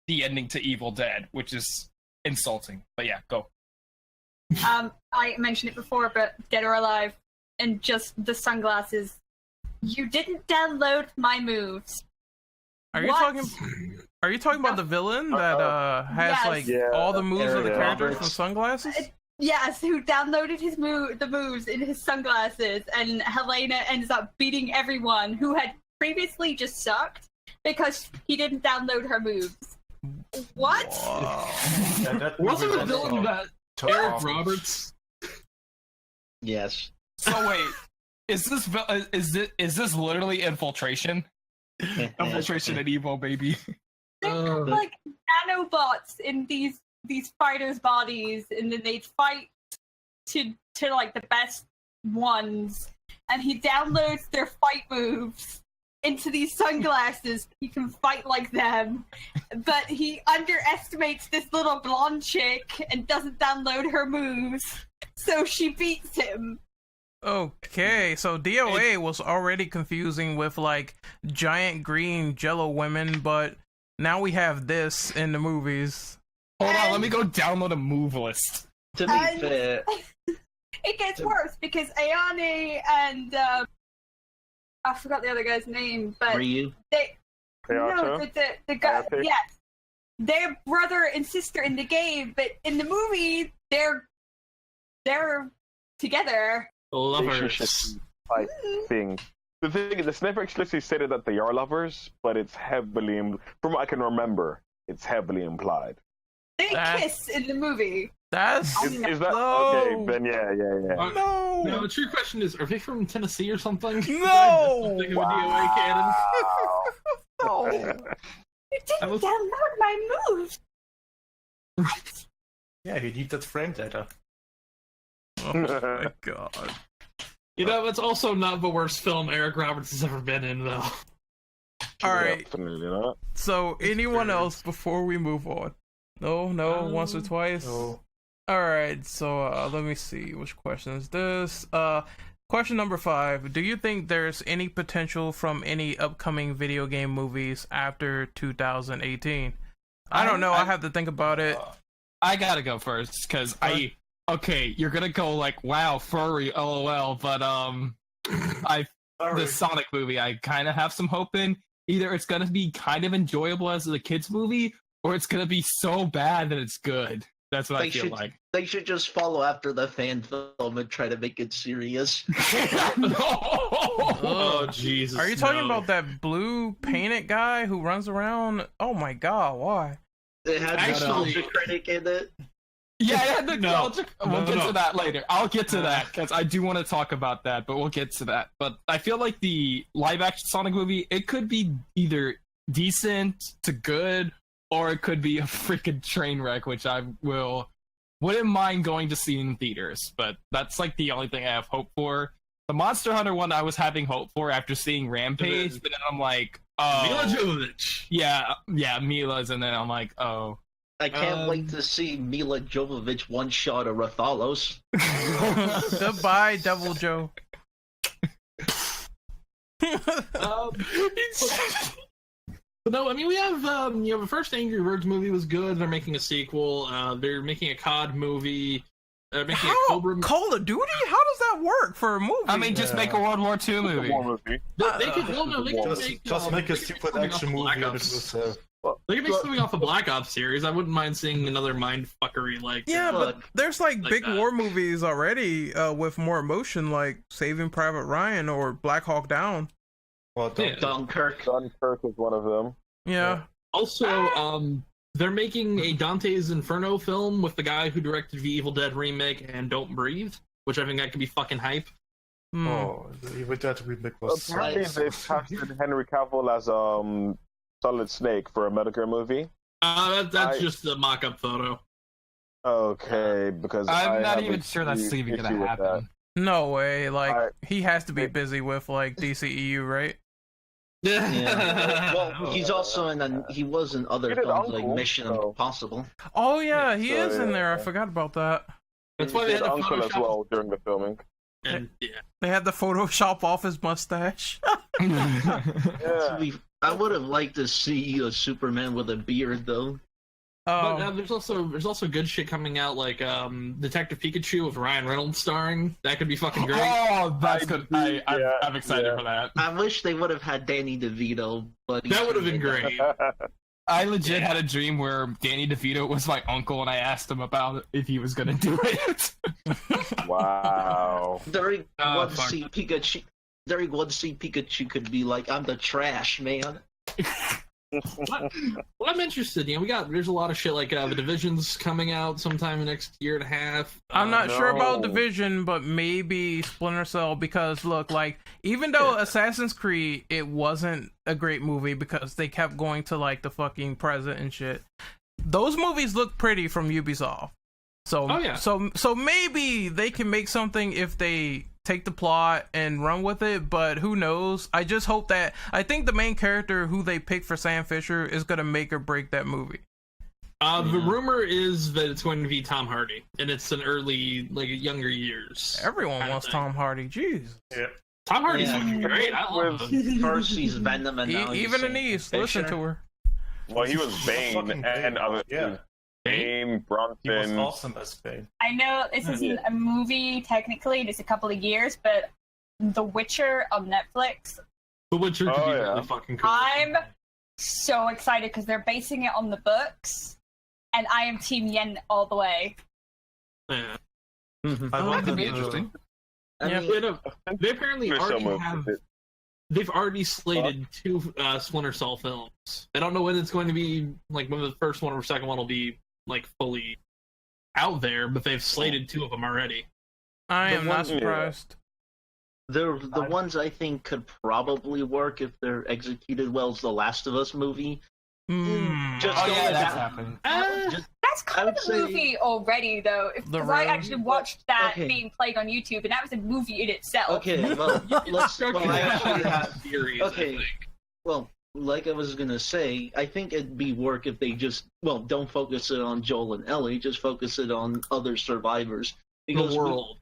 ending to Evil Dead, which is insulting. But yeah, go. I mentioned it before, but Dead or Alive, and just the sunglasses. You didn't download my moves. Are you talking about the villain that has all the moves of the characters from sunglasses? Yes, who downloaded the moves in his sunglasses, and Helena ends up beating everyone who had previously just sucked because he didn't download her moves. What? Yeah, wasn't the villain that Eric Roberts? Yes. So wait, is this literally infiltration? Infiltration and evil, baby. They're like nanobots in these fighters' bodies, and then they fight to like the best ones, and he downloads their fight moves into these sunglasses. He can fight like them, but he underestimates this little blonde chick and doesn't download her moves, so she beats him. Okay, so DOA was already confusing with like giant green Jello women, but now we have this in the movies. Hold on, let me go download a move list. To be fair, it gets worse because Ayane and I forgot the other guy's name, but Ryu? The guy, yes, they're brother and sister in the game, but in the movie they're together. Lovers. Like thing. The thing is, it's never explicitly stated that they are lovers, but it's heavily, from what I can remember, it's heavily implied. They kiss in the movie. Is that okay? Then yeah. No, the true question is: are they from Tennessee or something? No. Something of a DOA canon. No. You didn't download my moves. Yeah, you need that frame data. Oh my god. You know, it's also not the worst film Eric Roberts has ever been in, though. All right. Definitely not. So, anyone else before we move on? No, once or twice. No. All right. So, let me see. Which question is this? Question number 5. Do you think there's any potential from any upcoming video game movies after 2018? I don't know. I have to think about it. I gotta go first because okay, you're gonna go like, wow, furry, lol, but the Sonic movie, I kind of have some hope in. Either it's gonna be kind of enjoyable as a kids movie, or it's gonna be so bad that it's good. That's what I feel like. They should just follow after the fan film and try to make it serious. Oh, Jesus. Are you talking about that blue painted guy who runs around? Oh my god, why? It had Actually- nostalgia critic in it. Yeah, we'll get No. to that later. I'll get to that because I do want to talk about that, but we'll get to that. But I feel like the live-action Sonic movie, it could be either decent to good, or it could be a freaking train wreck, which I wouldn't mind going to see in theaters. But that's like the only thing I have hope for. The Monster Hunter one I was having hope for after seeing Rampage, but then I'm like, oh, Mila Jovovich. yeah, Mila's, and then I'm like, oh. I can't wait to see Mila Jovovich one-shot a Rathalos. Goodbye, Devil Joe. No, I mean, we have, the first Angry Birds movie was good. They're making a sequel. They're making a COD movie. They're making a Cobra. Call of Duty? How does that work for a movie? I mean, just make a World War II movie. They could, Just make a stupid action movie and it will sell. They could make something off the Black Ops series. I wouldn't mind seeing another mindfuckery like. Yeah, but there's like big that. war movies already with more emotion, like Saving Private Ryan or Black Hawk Down. Well, Dunkirk. Dunkirk is one of them. Yeah. Also, they're making a Dante's Inferno film with the guy who directed the Evil Dead remake and Don't Breathe, which I think that could be fucking hype. Oh, with that remake was. Apparently, they've casted Henry Cavill as Solid Snake for a Medicare movie. That's just a mock-up photo. Okay, because I'm not even sure that's even gonna happen. No way. Like, he has to be busy with like DCEU, right? Yeah. Well, he's also he was in other films like Mission Impossible. Oh yeah, he is in there. I forgot about that. That's why they had the Uncle as well during the filming. And, They had the Photoshop off his mustache. Yeah. I would have liked to see a Superman with a beard, though. But there's also good shit coming out, like Detective Pikachu with Ryan Reynolds starring. That could be fucking great. Oh, that's good. I'm excited for that. I wish they would have had Danny DeVito, but That would have been great. I legit had a dream where Danny DeVito was my uncle, and I asked him about if he was gonna do it. Wow. During one scene, Pikachu could be like, "I'm the trash man." Well, I'm interested. There's a lot of shit like the Division's coming out sometime next year and a half. I'm not sure about Division, but maybe Splinter Cell, because look, like, even though Assassin's Creed, it wasn't a great movie because they kept going to like the fucking present and shit. Those movies look pretty from Ubisoft. So maybe they can make something if they take the plot and run with it, but who knows? I just hope that I think the main character who they pick for Sam Fisher is gonna make or break that movie. The rumor is that it's going to be Tom Hardy, and it's an early, like, younger years. Everyone wants Tom Hardy. Jeez. Yeah. Tom Hardy's fucking great. I love him. First he's Venom, and now Even Anise, listen to her. Well, he was Bane and other. Yeah. Bane, He was Bronson. awesome as Bane. I know this isn't a movie technically, it's a couple of years, but The Witcher on Netflix. The Witcher could be really fucking cool. I'm so excited because they're basing it on the books, and I am Team Yen all the way. Yeah. That could be interesting. They apparently already have. They've already slated 2 Splinter Cell films. I don't know when it's going to be, like, when the first one or second one will be, like, fully out there, but they've slated 2 of them already. I am not surprised. The ones I think could probably work if they're executed well is the Last of Us movie. That's happening. That That's kind of a say- movie already, though. Because I actually watched that being played on YouTube, and that was a movie in itself. Okay, well, let's. Well, I actually have. theories. Okay. I think. Well, like I was gonna say, I think it'd be work if they just don't focus it on Joel and Ellie, just focus it on other survivors. Because The world.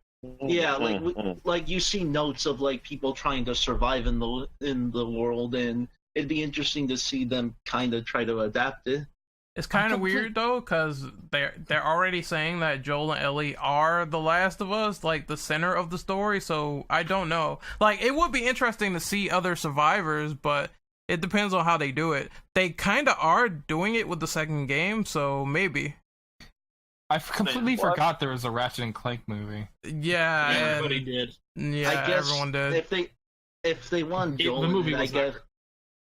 like you see notes of like people trying to survive in the world, and it'd be interesting to see them kind of try to adapt it. It's kind of weird though, because they're already saying that Joel and Ellie are the Last of Us, like the center of the story. So I don't know. Like, it would be interesting to see other survivors, but it depends on how they do it. They kind of are doing it with the second game, so maybe. I completely forgot there was a Ratchet and Clank movie. Yeah, Everybody did. Yeah, I guess everyone did. If they want Joel the movie in it, I was guess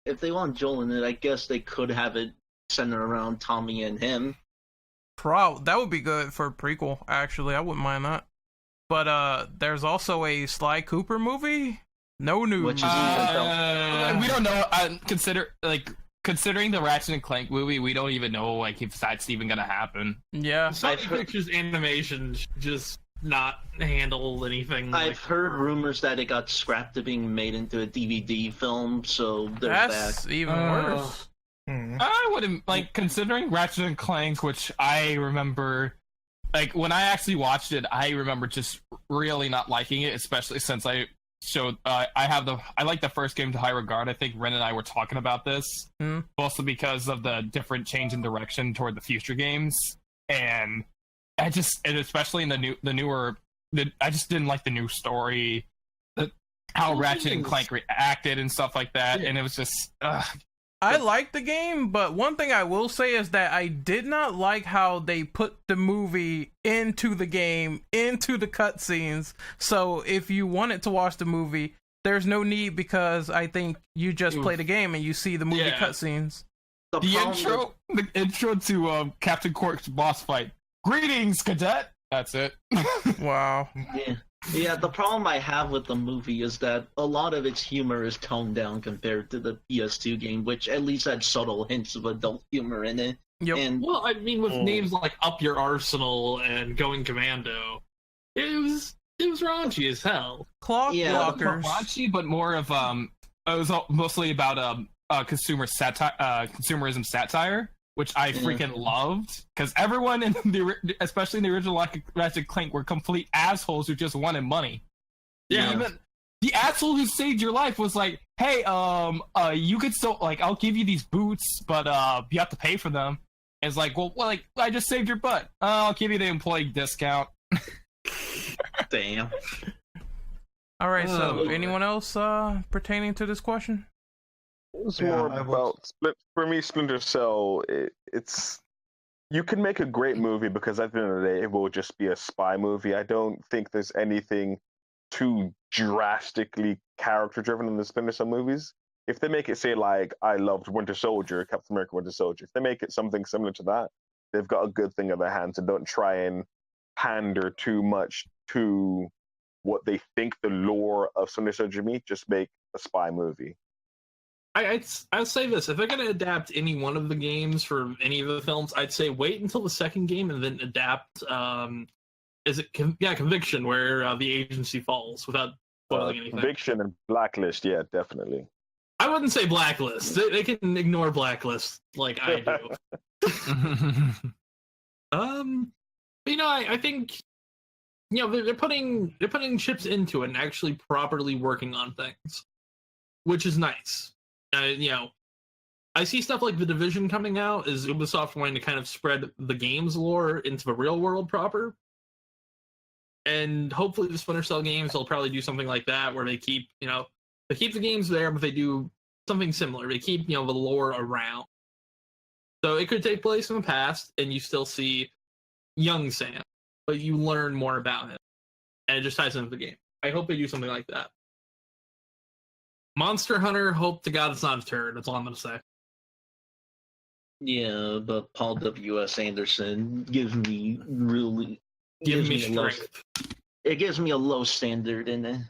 if they want Joel in it, I guess they could have it centered around Tommy and him. That would be good for a prequel. Actually, I wouldn't mind that. But there's also a Sly Cooper movie. No news. Which is We don't know. Considering the Ratchet and Clank movie, we don't even know like if that's even gonna happen. Yeah, Sony Pictures Animation just not handle anything. I've heard rumors that it got scrapped to being made into a DVD film, so there's that's that. even worse. I wouldn't like considering Ratchet and Clank, which I remember. Like when I actually watched it, I remember just really not liking it, especially since I showed I like the first game to high regard. I think Ren and I were talking about this, mostly because of the different change in direction toward the future games, and especially in the newer, I just didn't like the new story, how Ratchet and Clank reacted and stuff like that, and it was just. I like the game, but one thing I will say is that I did not like how they put the movie into the game, into the cutscenes. So if you wanted to watch the movie, there's no need, because I think you just play the game and you see the movie cutscenes. The intro to Captain Quark's boss fight. Greetings, cadet. That's it. Wow. Yeah, the problem I have with the movie is that a lot of its humor is toned down compared to the PS2 game, which at least had subtle hints of adult humor in it. Yep. And Well, I mean, with names like Up Your Arsenal and Going Commando, it was raunchy as hell. Clock Yeah, blockers. Raunchy, but more of it was mostly about consumerism satire, which I freaking loved, because everyone especially in the original Ratchet Clank, were complete assholes who just wanted money. Yeah. Even the asshole who saved your life was like, "Hey, you could still I'll give you these boots, but you have to pay for them." And it's like, well, I just saved your butt. I'll give you the employee discount. damn. All right, so Oh. anyone else pertaining to this question? It's Yeah, more I about for me. Splinter Cell. It's you can make a great movie because at the end of the day, it will just be a spy movie. I don't think there's anything too drastically character driven in the Splinter Cell movies. If they make it say like I loved Winter Soldier, Captain America Winter Soldier, if they make it something similar to that, they've got a good thing in their hands and don't try and pander too much to what they think the lore of Splinter Cell should be. Just make a spy movie. I'd say this: if they're going to adapt any one of the games for any of the films, I'd say wait until the second game and then adapt. Conviction, where the agency falls, without spoiling anything. Conviction and Blacklist, yeah, definitely. I wouldn't say Blacklist. They can ignore Blacklist like I do. I think they're putting chips into it and actually properly working on things, which is nice. I see stuff like The Division coming out is Ubisoft wanting to kind of spread the game's lore into the real world proper. And hopefully the Splinter Cell games will probably do something like that, where they keep the games there, but they do something similar. They keep, the lore around. So it could take place in the past and you still see young Sam, but you learn more about him. And it just ties into the game. I hope they do something like that. Monster Hunter, hope to God it's not a turd. That's all I'm going to say. Yeah, but Paul W.S. Anderson gives me Give me a low- strength. It gives me a low standard in it.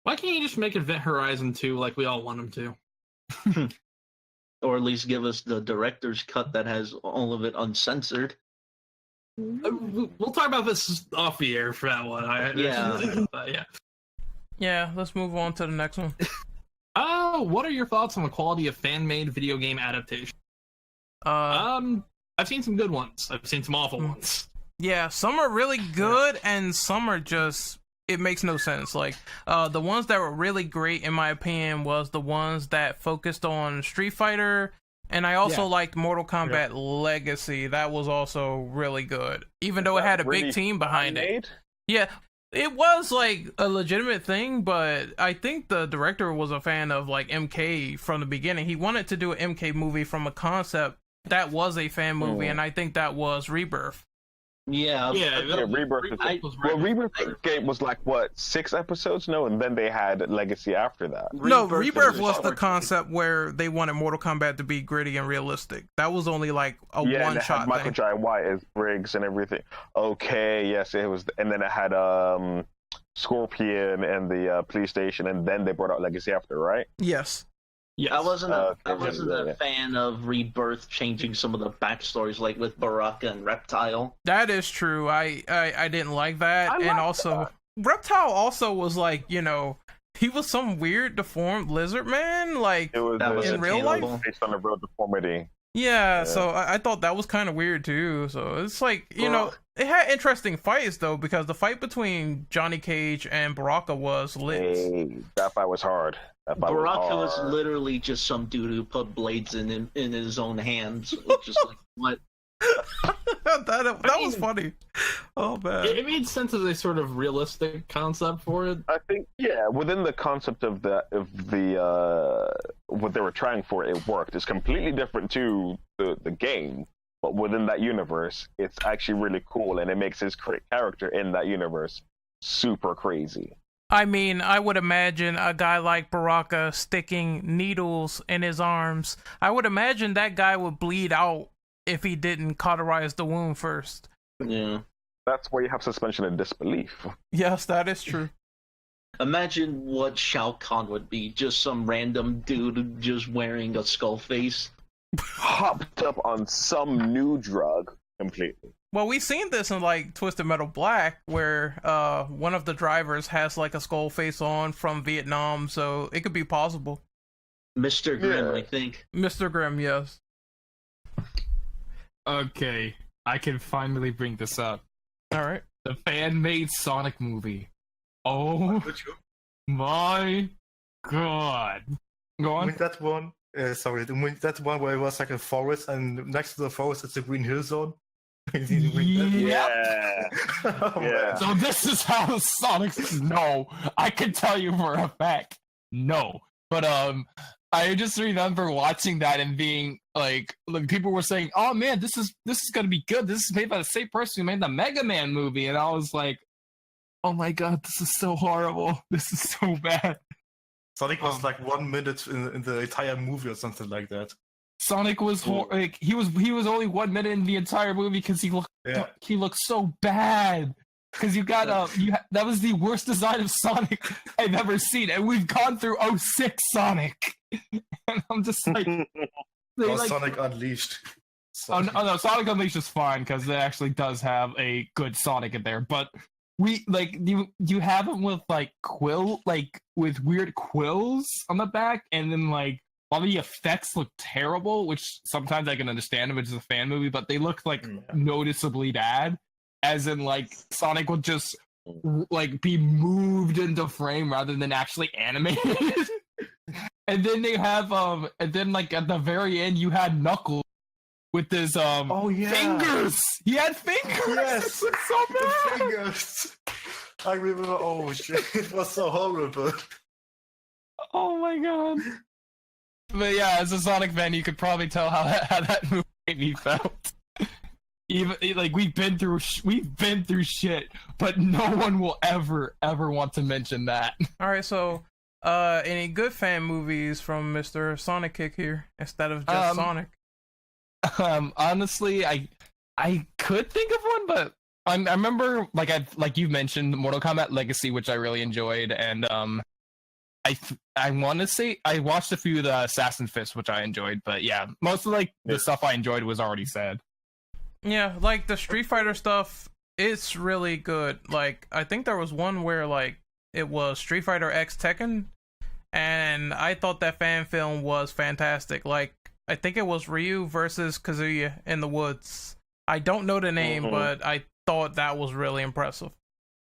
Why can't you just make Event Horizon 2 like we all want him to? or at least give us the director's cut that has all of it uncensored. We'll talk about this off the air for that one. Yeah. Yeah, let's move on to the next one. What are your thoughts on the quality of fan-made video game adaptation? I've seen some good ones. I've seen some awful ones. Yeah, some are really good, and some are just, it makes no sense. Like, the ones that were really great, in my opinion, was the ones that focused on Street Fighter, and I also liked Mortal Kombat Legacy. That was also really good, even though it had a big team behind it. Yeah, it was like a legitimate thing, but I think the director was a fan of like MK from the beginning. He wanted to do an MK movie from a concept that was a fan movie, and I think that was Rebirth. Rebirth. Rebirth game was like what, 6 episodes? No, and then they had Legacy after that. Rebirth was the concept where they wanted Mortal Kombat to be gritty and realistic. That was only like a one-shot thing. Michael Jai White as Briggs and everything. Okay, yes, it was, and then it had Scorpion and the police station, and then they brought out Legacy after, right? Yes. Yes. I wasn't a fan of Rebirth changing some of the backstories, like with Baraka and Reptile. That is true. I didn't like that, and also Reptile also was like, you know, he was some weird deformed lizard man, like it was in real life, based on a real deformity. Yeah, so I thought that was kind of weird too. So it's like, you know, it had interesting fights though, because the fight between Johnny Cage and Baraka was lit. Hey, that fight was hard. Baraka was literally just some dude who put blades in his own hands. Just like, what? that was funny. Oh man, it made sense as a sort of realistic concept for it. I think, yeah, within the concept of the what they were trying for, it worked. It's completely different to the game, but within that universe, it's actually really cool, and it makes his character in that universe super crazy. I mean, I would imagine a guy like Baraka sticking needles in his arms. I would imagine that guy would bleed out if he didn't cauterize the wound first. Yeah. That's why you have suspension of disbelief. Yes, that is true. Imagine what Shao Kahn would be. Just some random dude just wearing a skull face. Hopped up on some new drug completely. Well, we've seen this in like Twisted Metal Black, where one of the drivers has like a skull face on from Vietnam, so it could be possible. Mr. Grimm, I think. Mr. Grimm, yes. Okay, I can finally bring this up. All right. The fan-made Sonic movie. Oh my god. Go on. With that one, that one where it was like a forest, and next to the forest it's a green hill zone. Yeah. So this is how Sonic's. No, I can tell you for a fact. No, but I just remember watching that and being like people were saying, "Oh man, this is gonna be good. This is made by the same person who made the Mega Man movie," and I was like, "Oh my god, this is so horrible. This is so bad." Sonic was like 1 minute in the entire movie or something like that. Sonic was like he was only 1 minute in the entire movie because he looked so bad. Because you got that was the worst design of Sonic I've ever seen, and we've gone through 06 Sonic, and I'm just like, Sonic Unleashed. Oh no, Sonic Unleashed is fine because it actually does have a good Sonic in there, but we like you have him with like with weird quills on the back, and then like all the effects look terrible, which sometimes I can understand if it's a fan movie, but they look like noticeably bad. As in, like, Sonic would just, like, be moved into frame rather than actually animated. And then they have, and then, like, at the very end, you had Knuckles with his, fingers! He had fingers! Yes! It's so bad! Fingers! I remember, oh shit, it was so horrible. Oh my god. But yeah, as a Sonic fan, you could probably tell how that movie made me felt. Even like we've been through shit, but no one will ever want to mention that. All right, so any good fan movies from Mr. Sonic Kick here instead of just Sonic? Honestly, I could think of one, but I remember like you mentioned Mortal Kombat Legacy, which I really enjoyed, and I want to say I watched a few of the Assassin Fist, which I enjoyed, but yeah, most of like the stuff I enjoyed was already said. Yeah, like the Street Fighter stuff, it's really good. Like I think there was one where like it was Street Fighter X Tekken, and I thought that fan film was fantastic. Like I think it was Ryu versus Kazuya in the woods. I don't know the name, but I thought that was really impressive.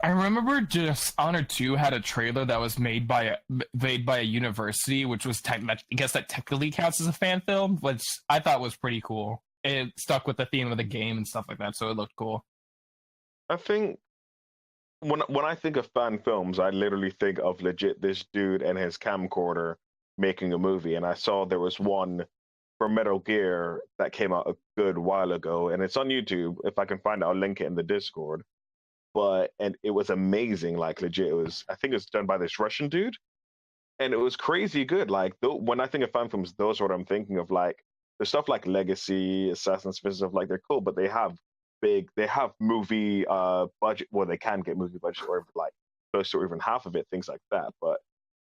I remember Dishonored 2 had a trailer that was made by a university, which was I guess that technically counts as a fan film, which I thought was pretty cool. It stuck with the theme of the game and stuff like that, so it looked cool. I think when I think of fan films, I literally think of legit this dude and his camcorder making a movie. And I saw there was one for Metal Gear that came out a good while ago, and it's on YouTube. If I can find it, I'll link it in the Discord. And it was amazing, like legit. It was, I think it's done by this Russian dude, and it was crazy good. Like when I think of fan films, those are what I'm thinking of. Like the stuff like Legacy, Assassin's Creed, stuff like they're cool, but they have movie budget. Well, they can get movie budget or like close to even half of it, things like that. But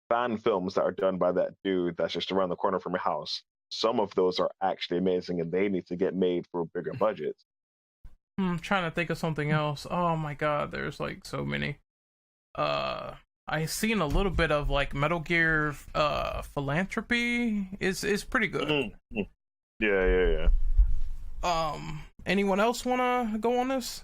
fan films that are done by that dude that's just around the corner from your house, some of those are actually amazing, and they need to get made for bigger budgets. I'm trying to think of something else. Oh my god, there's like so many. I seen a little bit of like Metal Gear Philanthropy is pretty good. Yeah. Anyone else wanna go on this?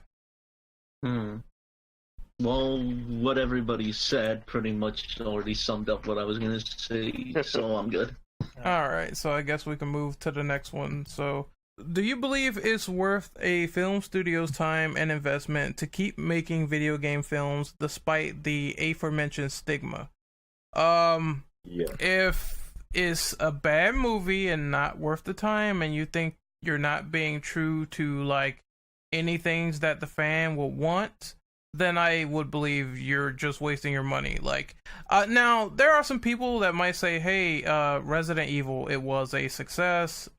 Well, what everybody said pretty much already summed up what I was gonna say, so I'm good. Alright, so I guess we can move to the next one. So do you believe it's worth a film studio's time and investment to keep making video game films despite the aforementioned stigma? If it's a bad movie and not worth the time, and you think you're not being true to like any things that the fan will want, then I would believe you're just wasting your money. Like, now there are some people that might say, "Hey, Resident Evil, it was a success,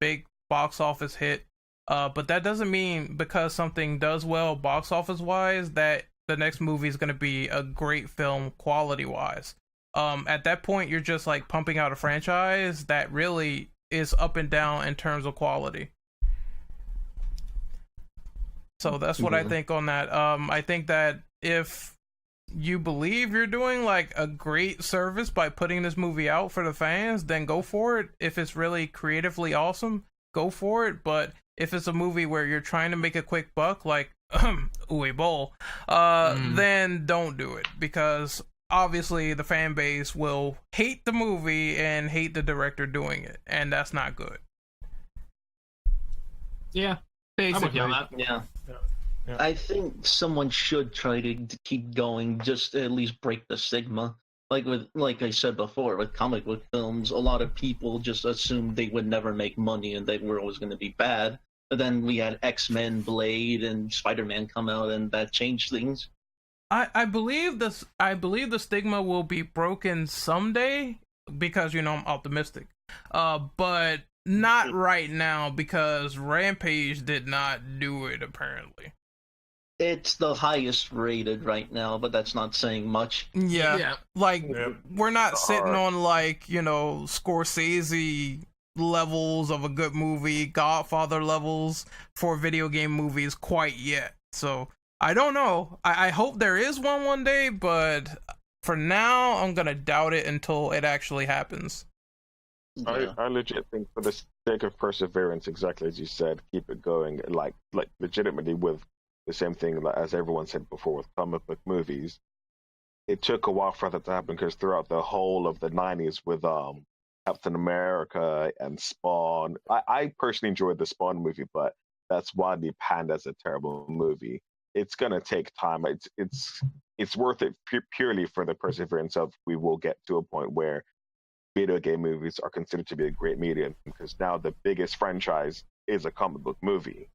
big box office hit," but that doesn't mean because something does well box office wise that the next movie is going to be a great film quality wise. At that point, you're just like pumping out a franchise that really is up and down in terms of quality. So that's what I think on that. I think that if you believe you're doing like a great service by putting this movie out for the fans, then go for it. If it's really creatively awesome, go for it. But if it's a movie where you're trying to make a quick buck, like Uwe Boll, then don't do it, because obviously the fan base will hate the movie and hate the director doing it, and that's not good. Yeah, basically on that. Yeah. I think someone should try to keep going, just to at least break the stigma. Like I said before, with comic book films, a lot of people just assumed they would never make money and they were always going to be bad. But then we had X-Men, Blade, and Spider-Man come out, and that changed things. I believe this. I believe the stigma will be broken someday, because I'm optimistic. But not right now, because Rampage did not do it apparently. It's the highest rated right now, but that's not saying much. Yeah. We're not sitting on like, Scorsese levels of a good movie, Godfather levels for video game movies quite yet. So I don't know. I hope there is one day, but for now I'm gonna doubt it until it actually happens. Yeah. I legit think, for the sake of perseverance, exactly as you said, keep it going. Like legitimately with the same thing as everyone said before with comic book movies. It took a while for that to happen, because throughout the whole of the 90s with Captain America and Spawn, I personally enjoyed the Spawn movie, but that's widely panned as a terrible movie. It's gonna take time. It's worth it purely for the perseverance of, we will get to a point where video game movies are considered to be a great medium, because now the biggest franchise is a comic book movie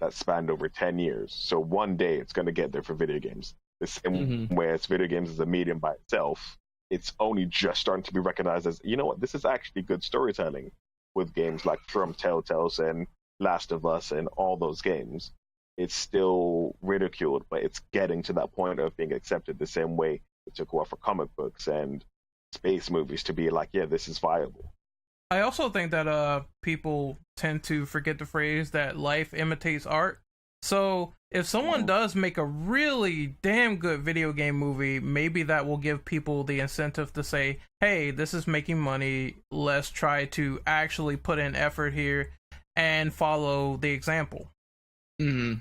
that spanned over 10 years. So one day it's going to get there for video games. The same way as video games is a medium by itself, it's only just starting to be recognized as, this is actually good storytelling, with games like from Telltale's and Last of Us and all those games. It's still ridiculed, but it's getting to that point of being accepted the same way it took a while for comic books. And space movies to be like, yeah, this is viable. I also think that people tend to forget the phrase that life imitates art. So if someone does make a really damn good video game movie, maybe that will give people the incentive to say, hey, this is making money, let's try to actually put in effort here and follow the example. Yeah.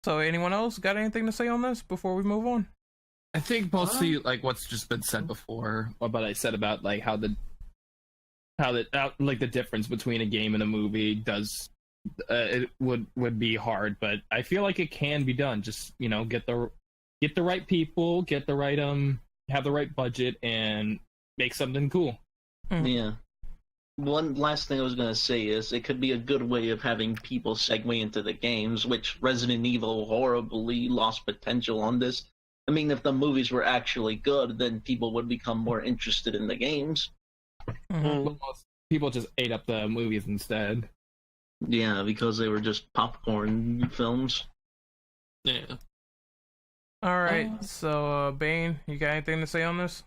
So anyone else got anything to say on this before we move on? I think mostly like what's just been said before, what I said about like how the difference between a game and a movie does it would be hard, but I feel like it can be done. Just get the right people, get the right have the right budget, and make something cool. Yeah. One last thing I was going to say is it could be a good way of having people segue into the games, which Resident Evil horribly lost potential on this. I mean, if the movies were actually good, then people would become more interested in the games. Mm-hmm. People just ate up the movies instead. Yeah, because they were just popcorn films. Yeah. All right. So, Bane, you got anything to say on this?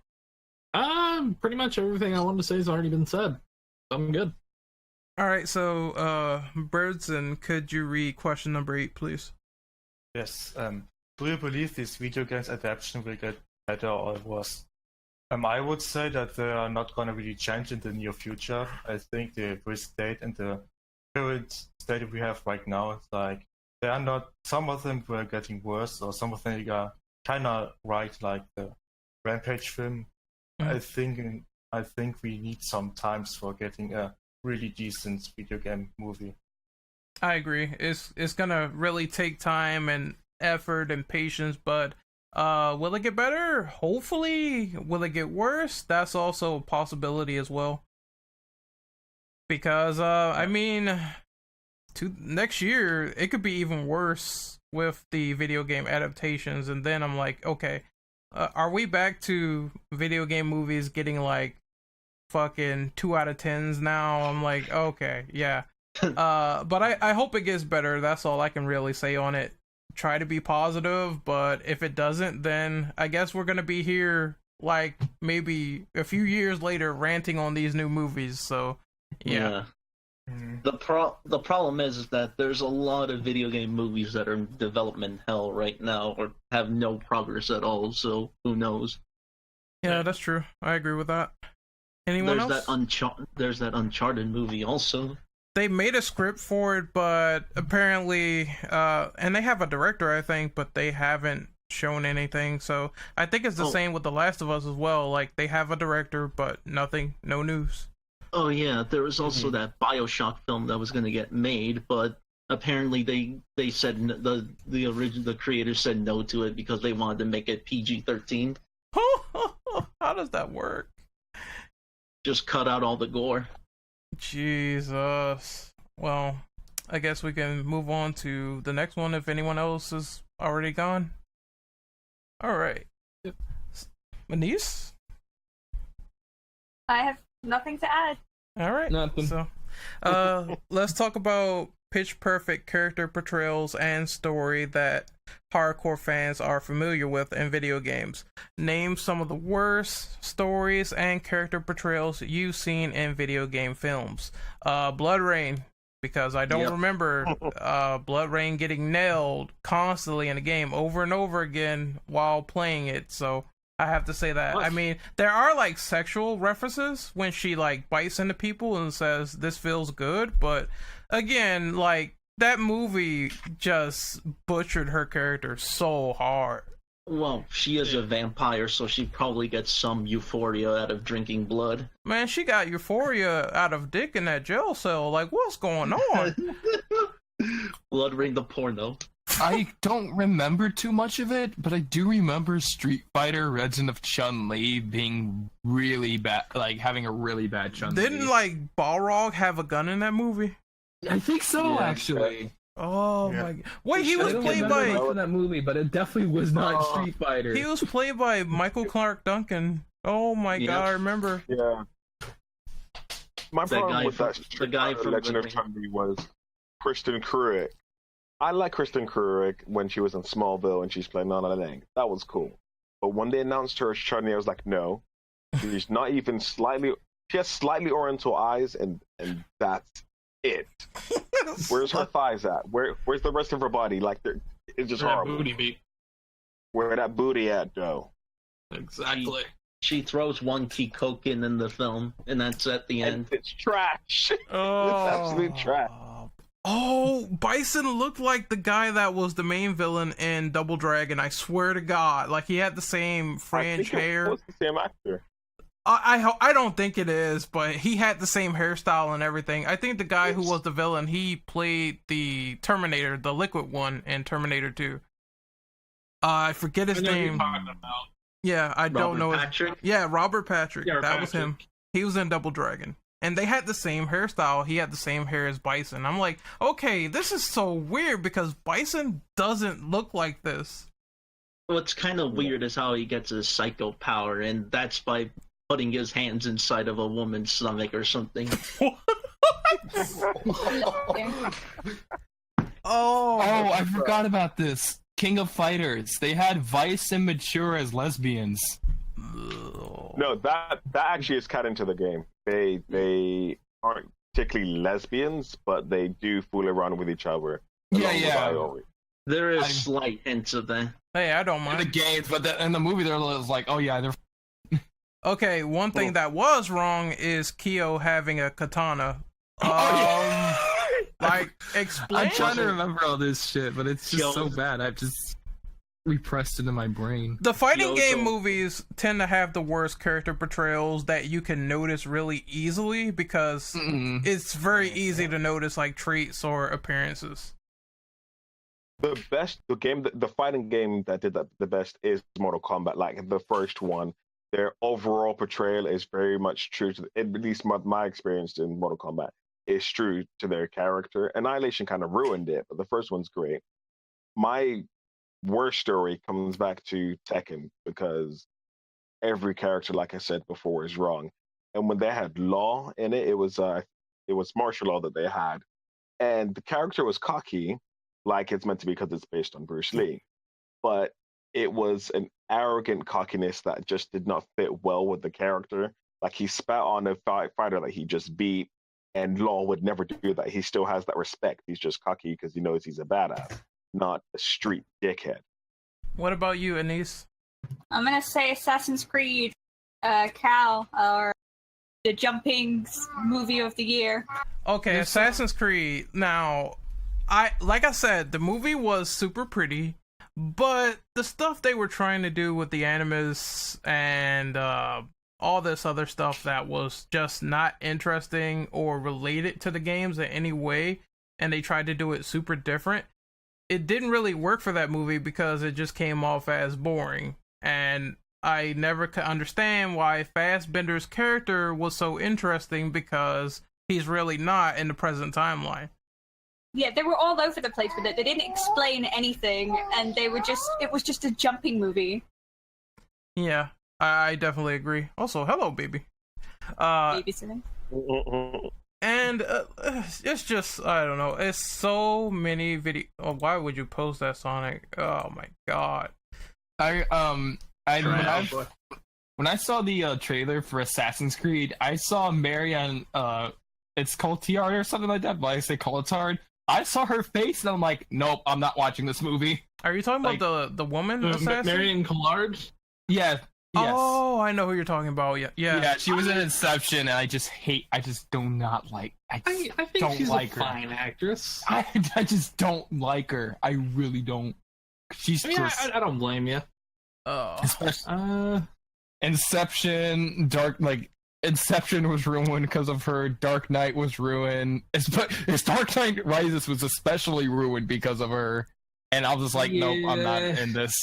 Pretty much everything I wanted to say has already been said. I'm good. All right. So, Birdson, could you read question number 8, please? Yes. Do you believe this video games adaptation will get better or worse? I would say that they are not going to really change in the near future. I think the state and the current state we have right now, it's like they are not. Some of them were getting worse, or some of them are kind of right, like the Rampage film. I think we need some times for getting a really decent video game movie. I agree. It's gonna really take time and effort and patience, but will it get better? Hopefully. Will it get worse? That's also a possibility as well, because I mean, next year it could be even worse with the video game adaptations, and then I'm like, okay, are we back to video game movies getting like fucking 2 out of 10s now? I'm like, okay, yeah. But I hope it gets better. That's all I can really say on it. Try to be positive, but if it doesn't, then I guess we're gonna be here like maybe a few years later ranting on these new movies. So yeah. The problem is that there's a lot of video game movies that are in development hell right now or have no progress at all, so who knows. Yeah, that's true. I agree with that. Anyone else? There's that Uncharted movie also. They made a script for it, but apparently, and they have a director, I think, but they haven't shown anything. So I think it's the same with The Last of Us as well. Like, they have a director, but nothing, no news. Oh yeah, there was also that BioShock film that was going to get made, but apparently they said the creators said no to it because they wanted to make it PG-13. How does that work? Just cut out all the gore. Jesus. Well, I guess we can move on to the next one if anyone else is already gone. All right. Manise? I have nothing to add. All right. Nothing. So, let's talk about pitch perfect character portrayals and story that hardcore fans are familiar with in video games. Name some of the worst stories and character portrayals you've seen in video game films. Blood Rain, because I don't remember Blood Rain getting nailed constantly in the game over and over again while playing it, so I have to say that. I mean, there are like sexual references when she like bites into people and says this feels good, but again, like that movie just butchered her character so hard. Well, she is a vampire, so she probably gets some euphoria out of drinking blood. Man, she got euphoria out of dick in that jail cell. Like, what's going on? Blood Ring the porno. I don't remember too much of it, but I do remember Street Fighter Legend of Chun-Li being really bad, like having a really bad Chun-Li. Didn't like Balrog have a gun in that movie? I think so, actually. Oh my god! Wait, he was played by that movie, but it definitely was not Street Fighter. He was played by Michael Clark Duncan. Oh my god, I remember. Yeah. My problem with that Street Fighter Legend of Chun-Li was Kristen Cruick. I like Kristen Cruick when she was in Smallville and she's playing Nana Lang. That was cool. But when they announced her as Chun-Li, I was like, no, she's not even slightly. She has slightly Oriental eyes, and that's it. Where's her thighs at? Where's the rest of her body? Like, it's just horrible. Booty beat. Where that booty at, though? Exactly. She throws one key coke in the film, and that's at the end. And it's trash. Oh. It's absolute trash. Oh, Bison looked like the guy that was the main villain in Double Dragon. I swear to God, like he had the same French hair. It's the same actor. I don't think it is, but he had the same hairstyle and everything. I think the guy who was the villain, he played the Terminator, the liquid one in Terminator 2. I forget his name. Yeah, I don't know. Yeah, Robert Patrick. That was him. He was in Double Dragon. And they had the same hairstyle. He had the same hair as Bison. I'm like, okay, this is so weird because Bison doesn't look like this. What's kind of weird is how he gets his psycho power, and that's by putting his hands inside of a woman's stomach or something. Oh, I forgot about this. King of Fighters. They had Vice and Mature as lesbians. No, that actually is cut into the game. They aren't particularly lesbians, but they do fool around with each other. Yeah. There is slight hints of that. Hey, I don't mind. In the games, but in the movie, they're like, oh yeah, they're. Okay, one thing that was wrong is Kyo having a katana. Like, explain. I'm trying to remember all this shit, but it's just so bad. I've just repressed it in my brain. The fighting game movies tend to have the worst character portrayals that you can notice really easily because it's very easy to notice like traits or appearances. The fighting game that did that the best is Mortal Kombat. Like the first one, their overall portrayal is very much true to, at least my experience in Mortal Kombat is true to their character. Annihilation kind of ruined it, but the first one's great. My worst story comes back to Tekken because every character, like I said before, is wrong. And when they had law in it, it was martial law that they had, and the character was cocky, like it's meant to be because it's based on Bruce Lee, but it was an arrogant cockiness that just did not fit well with the character. Like he spat on a fighter that he just beat, and Law would never do that. He still has that respect. He's just cocky because he knows he's a badass, not a street dickhead. What about you, Anise? I'm gonna say Assassin's Creed, Cal, or the jumping movie of the year. Okay, Assassin's Creed. Now, like I said, the movie was super pretty, but the stuff they were trying to do with the animus and all this other stuff that was just not interesting or related to the games in any way, and they tried to do it super different. It didn't really work for that movie because it just came off as boring, and I never could understand why Fassbender's character was so interesting because he's really not in the present timeline. Yeah, they were all over the place with it. They didn't explain anything, and it was just a jumping movie. Yeah, I definitely agree. Also, hello, baby. Babysitting. And it's just, I don't know, it's so many video. Oh, why would you post that, Sonic? Oh my god. When I saw the trailer for Assassin's Creed, I saw Marion, it's Cotillard or something like that, but I say Cotillard. I saw her face and I'm like, nope, I'm not watching this movie. Are you talking about the woman assassin? Marion Cotillard? Yeah. Yes. Oh, I know who you're talking about. Yeah, she was in Inception, and I just do not like. I think she's a fine actress. I just don't like her. I really don't. She's I don't blame you. Especially Inception, Inception was ruined because of her. Dark Knight was ruined. It's Dark Knight Rises was especially ruined because of her. And I was just like, nope, I'm not in this.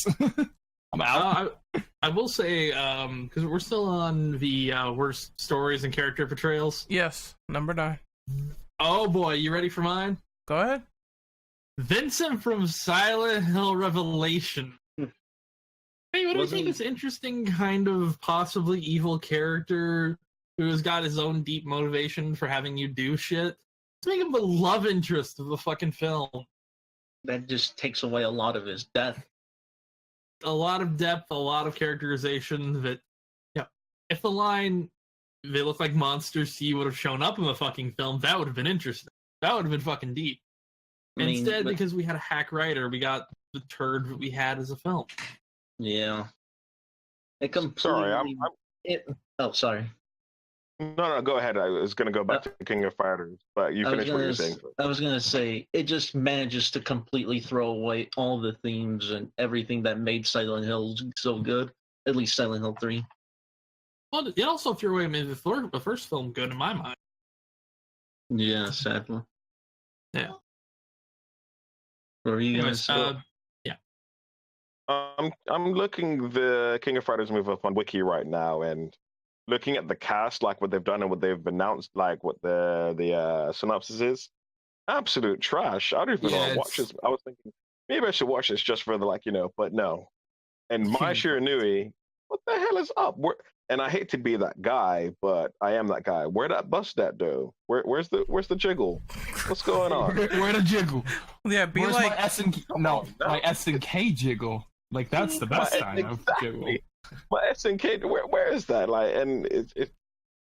I'm out. I will say, because we're still on the worst stories and character portrayals. Yes, number 9. Oh boy, you ready for mine? Go ahead. Vincent from Silent Hill Revelation. Hey, what do you think this interesting kind of possibly evil character who has got his own deep motivation for having you do shit? Let's make him the love interest of the fucking film. That just takes away a lot of his death. a lot of depth, a lot of characterization. That, yeah, if the line "they look like monsters" to you would have shown up in the fucking film, that would have been interesting. That would have been fucking deep. Instead, because we had a hack writer, we got the turd that we had as a film. Yeah. It completely... Sorry, Oh, sorry. No, go ahead. I was going to go back to King of Fighters, but you finished what you were saying. I was going to say, it just manages to completely throw away all the themes and everything that made Silent Hill so good. At least Silent Hill 3. Well, it also threw away maybe the first film good in my mind. Yeah, sadly. Yeah. What are you going to say? Yeah. I'm looking the King of Fighters movie up on Wiki right now, and looking at the cast, like what they've done and what they've announced, like what the synopsis is, absolute trash. I don't even want to watch this. I was thinking maybe I should watch this just for the but no. And Mai Shiranui, what the hell is up? And I hate to be that guy, but I am that guy. Where that bust at though? Where's the jiggle? What's going on? Where the jiggle? Yeah, be Where's like my S and K jiggle. Like that's the best kind of jiggle. My SNK, where is that? Like, and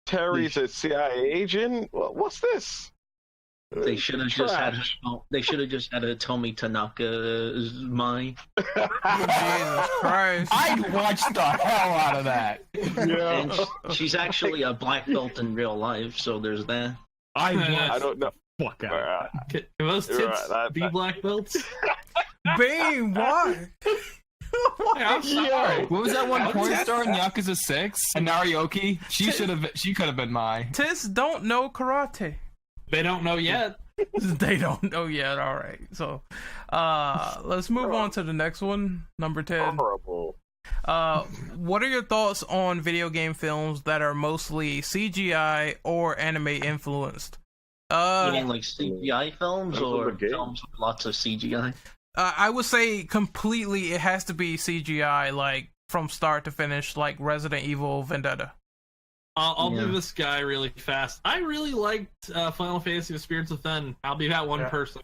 Terry's a CIA agent. What's this? They should have just had. They should have just had a Tomi Tanaka as Mai. Jesus Christ! I'd watch the hell out of that. Yeah, and she's actually a black belt in real life, so there's that. I don't know. Fuck out. Can those tits be black belts? Bane, why? I'm sorry. What was that one porn star in Yakuza 6? And Narioki? She could have been Mai. Tis don't know karate. They don't know yet. They don't know yet. All right. So, let's move on to the next one, number 10. Horrible. What are your thoughts on video game films that are mostly CGI or anime influenced? You mean like CGI films or films with lots of CGI? I would say completely it has to be CGI, like from start to finish, like Resident Evil Vendetta. I'll do this guy really fast. I really liked Final Fantasy: The Spirits Within. I'll be that one person.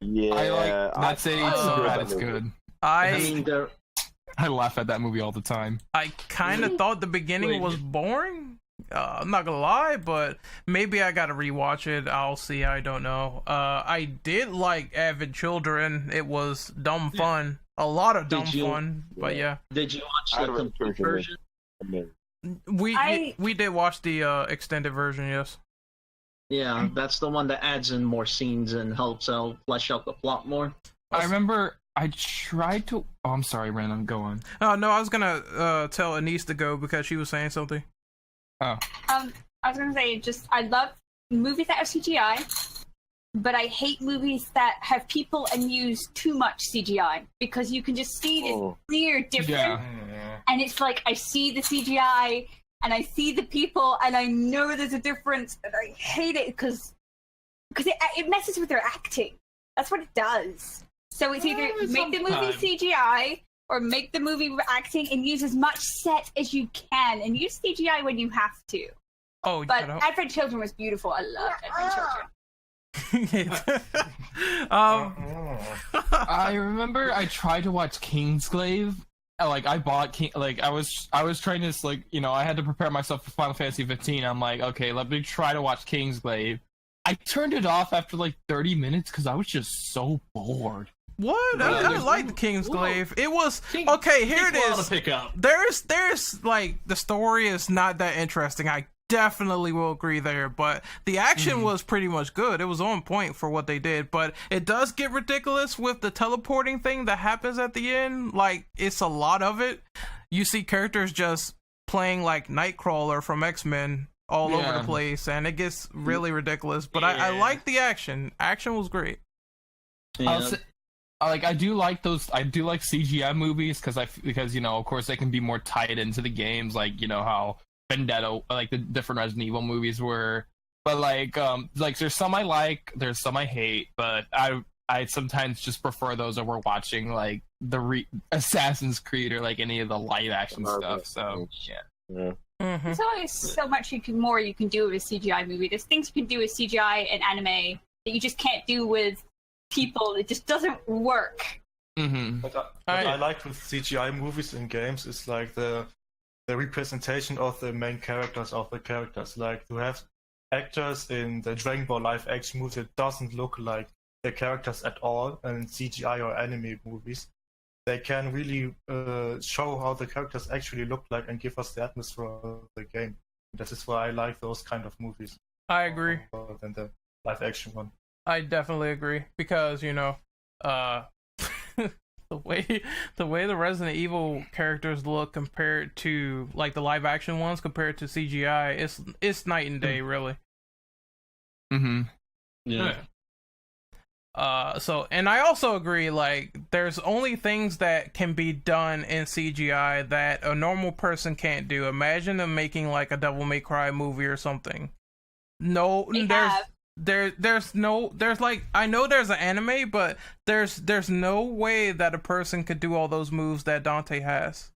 Yeah, I like that city so bad it's good. I laugh at that movie all the time. I kind of thought the beginning was boring. I'm not gonna lie, but maybe I gotta rewatch it. I'll see. I don't know. I did like Avid Children. It was dumb fun. A lot of dumb fun. But yeah. Did you watch the complete version? We did watch the extended version. Yes. Yeah, that's the one that adds in more scenes and helps out flesh out the plot more. I remember I tried to. Oh, I'm sorry, Brandon. Go on. No, I was gonna tell Anise to go because she was saying something. Oh. I was gonna say, I love movies that are CGI, but I hate movies that have people and use too much CGI because you can just see this clear difference. Yeah. And it's like I see the CGI and I see the people and I know there's a difference, and I hate it because it messes with their acting. That's what it does. So it's either make the movie CGI or make the movie acting and use as much set as you can and use CGI when you have to. Oh, but Advent Children was beautiful. I loved Advent Children. I remember I tried to watch Kingsglaive. Like I bought I was trying to I had to prepare myself for Final Fantasy 15. I'm like, okay, let me try to watch Kingsglaive. I turned it off after 30 minutes because I was just so bored. What? I like the Kingsglaive. It was okay. Here it is. Pick up. There's the story is not that interesting. I definitely will agree there, but the action was pretty much good. It was on point for what they did, but it does get ridiculous with the teleporting thing that happens at the end. Like it's a lot of it. You see characters just playing like Nightcrawler from X-Men all over the place, and it gets really ridiculous. But I like the action. Action was great. Yeah. I do like CGI movies because of course they can be more tied into the games, how Vendetta, the different Resident Evil movies were. But there's some I like, there's some I hate, but I sometimes just prefer those over watching the Assassin's Creed or any of the live action stuff. So yeah. Mm-hmm. There's always so much you can do with a CGI movie. There's things you can do with CGI and anime that you just can't do with people. It just doesn't work. Mm-hmm. What I like with CGI movies and games is like the representation of the main characters of the characters. Like to have actors in the Dragon Ball live action movies that doesn't look like the characters at all, and in CGI or anime movies, they can really show how the characters actually look like and give us the atmosphere of the game. This is why I like those kind of movies. I agree. More than the live action one. I definitely agree because the way the Resident Evil characters look compared to like the live action ones compared to CGI, it's night and day, really. Mm-hmm. Yeah. So, and I also agree, like, there's only things that can be done in CGI that a normal person can't do. Imagine them making like a Devil May Cry movie or something. No, there's like, I know there's an anime, but there's no way that a person could do all those moves that Dante has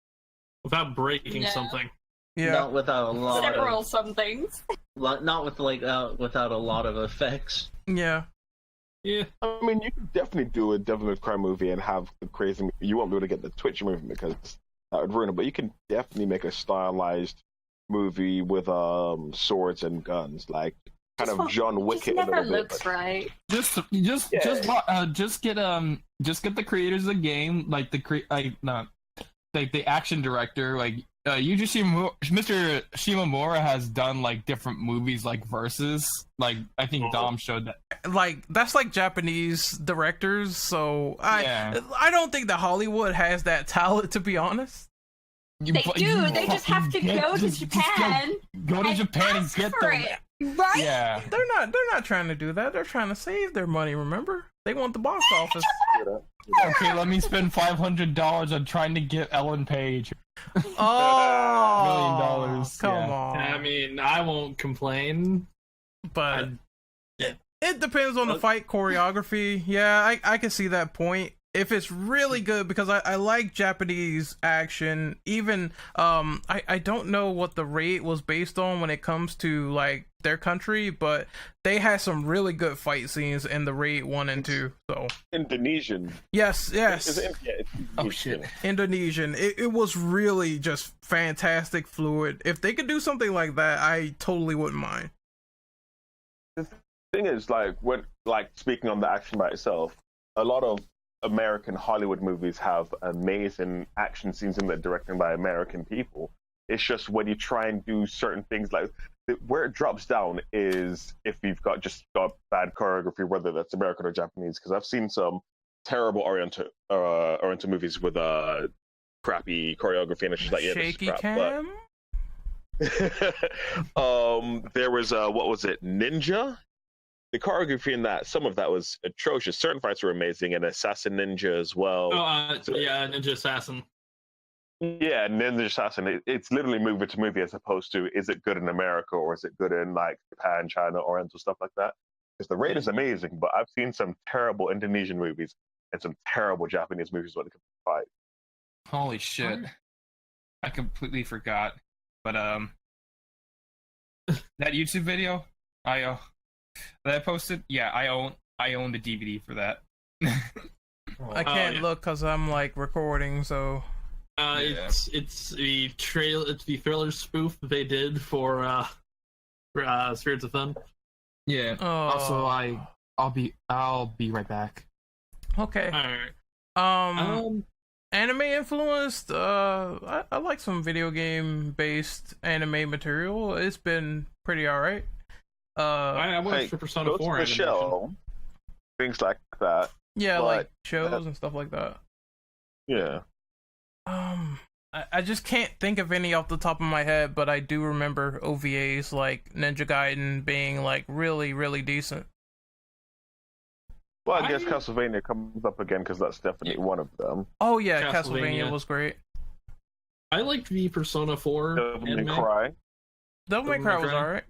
Without breaking something. Yeah, Not without a lot Several of, some things. not with without a lot of effects. yeah. Yeah. I mean, you could definitely do a Devil May Cry movie and have the crazy. You won't be able to get the Twitch movement because that would ruin it. But you can definitely make a stylized movie with swords and guns, like kind of John Wick. It never looks right. Just get the creators of the game, like the action director, like Mr. Shimomura has done like different movies like Versus, like I think Dom showed that. Like that's like Japanese directors, so I don't think that Hollywood has that talent, to be honest. They do. They just have to go to Japan. Go to Japan and get them. Right? Yeah. They're not trying to do that. They're trying to save their money, remember? They want the box office. Okay, let me spend $500 on trying to get Ellen Page. Oh, $1 million. Come Yeah. on. I mean, I won't complain. But it depends on the fight choreography. Yeah, I can see that point. If it's really good, because I like Japanese action. Even I don't know what the rate was based on when it comes to like their country, but they had some really good fight scenes in the Raid 1 and 2. So Indonesian. yes. It's Oh shit. Indonesian. It was really just fantastic, fluid. If they could do something like that, I totally wouldn't mind. The thing is, speaking on the action by itself, a lot of American Hollywood movies have amazing action scenes in there directed by American people. It's just when you try and do certain things, like where it drops down is if you've got bad choreography, whether that's American or Japanese. Because I've seen some terrible Oriental movies with crappy choreography, and it's just like shaky crap. cam. There was what was it, Ninja? The choreography in that, some of that was atrocious. Certain fights were amazing, and Assassin Ninja as well. Ninja Assassin. Yeah, Ninja Assassin. It's literally movie to movie as opposed to is it good in America or is it good in like Japan, China, Oriental stuff like that. Because the Raid is amazing, but I've seen some terrible Indonesian movies and some terrible Japanese movies when it comes to fight. Holy shit! I completely forgot. But that YouTube video that I posted, yeah, I own the DVD for that. I can't look because I'm like recording, so. It's the Thriller spoof that they did for Spirits of Fun. Yeah. Oh. Also, I'll be right back. Okay. All right. Anime influenced. I like some video game based anime material. It's been pretty alright. I watched the Persona 4 animation. Show, things like that. Yeah, but, like shows and stuff like that. Yeah. I just can't think of any off the top of my head, but I do remember OVAs like Ninja Gaiden being like really, really decent. Well, I guess Castlevania comes up again because that's definitely one of them. Oh yeah, Castlevania was great. I liked the Persona 4 Devil May anime. Cry. Devil May Cry was alright.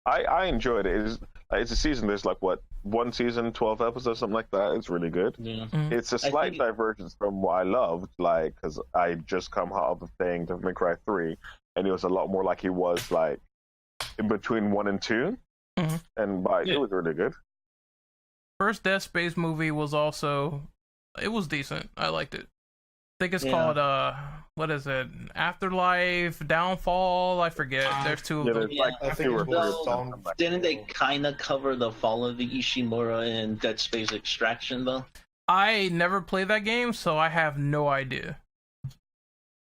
I enjoyed it. It's a season. There's like one season, 12 episodes, something like that. It's really good. Yeah. It's a slight divergence from what I loved, like because I just come out of playing Devil May Cry 3, and it was a lot more like it was like in between 1 and 2, and it was really good. First Dead Space movie was also it was decent. I liked it. I think it's Yeah. called what is it? Afterlife, Downfall. I forget. There's two of Yeah, them. there's like I think two or it three was of Dawn- them. Didn't they kind of cover the fall of the Ishimura in Dead Space Extraction, though? I never played that game, so I have no idea.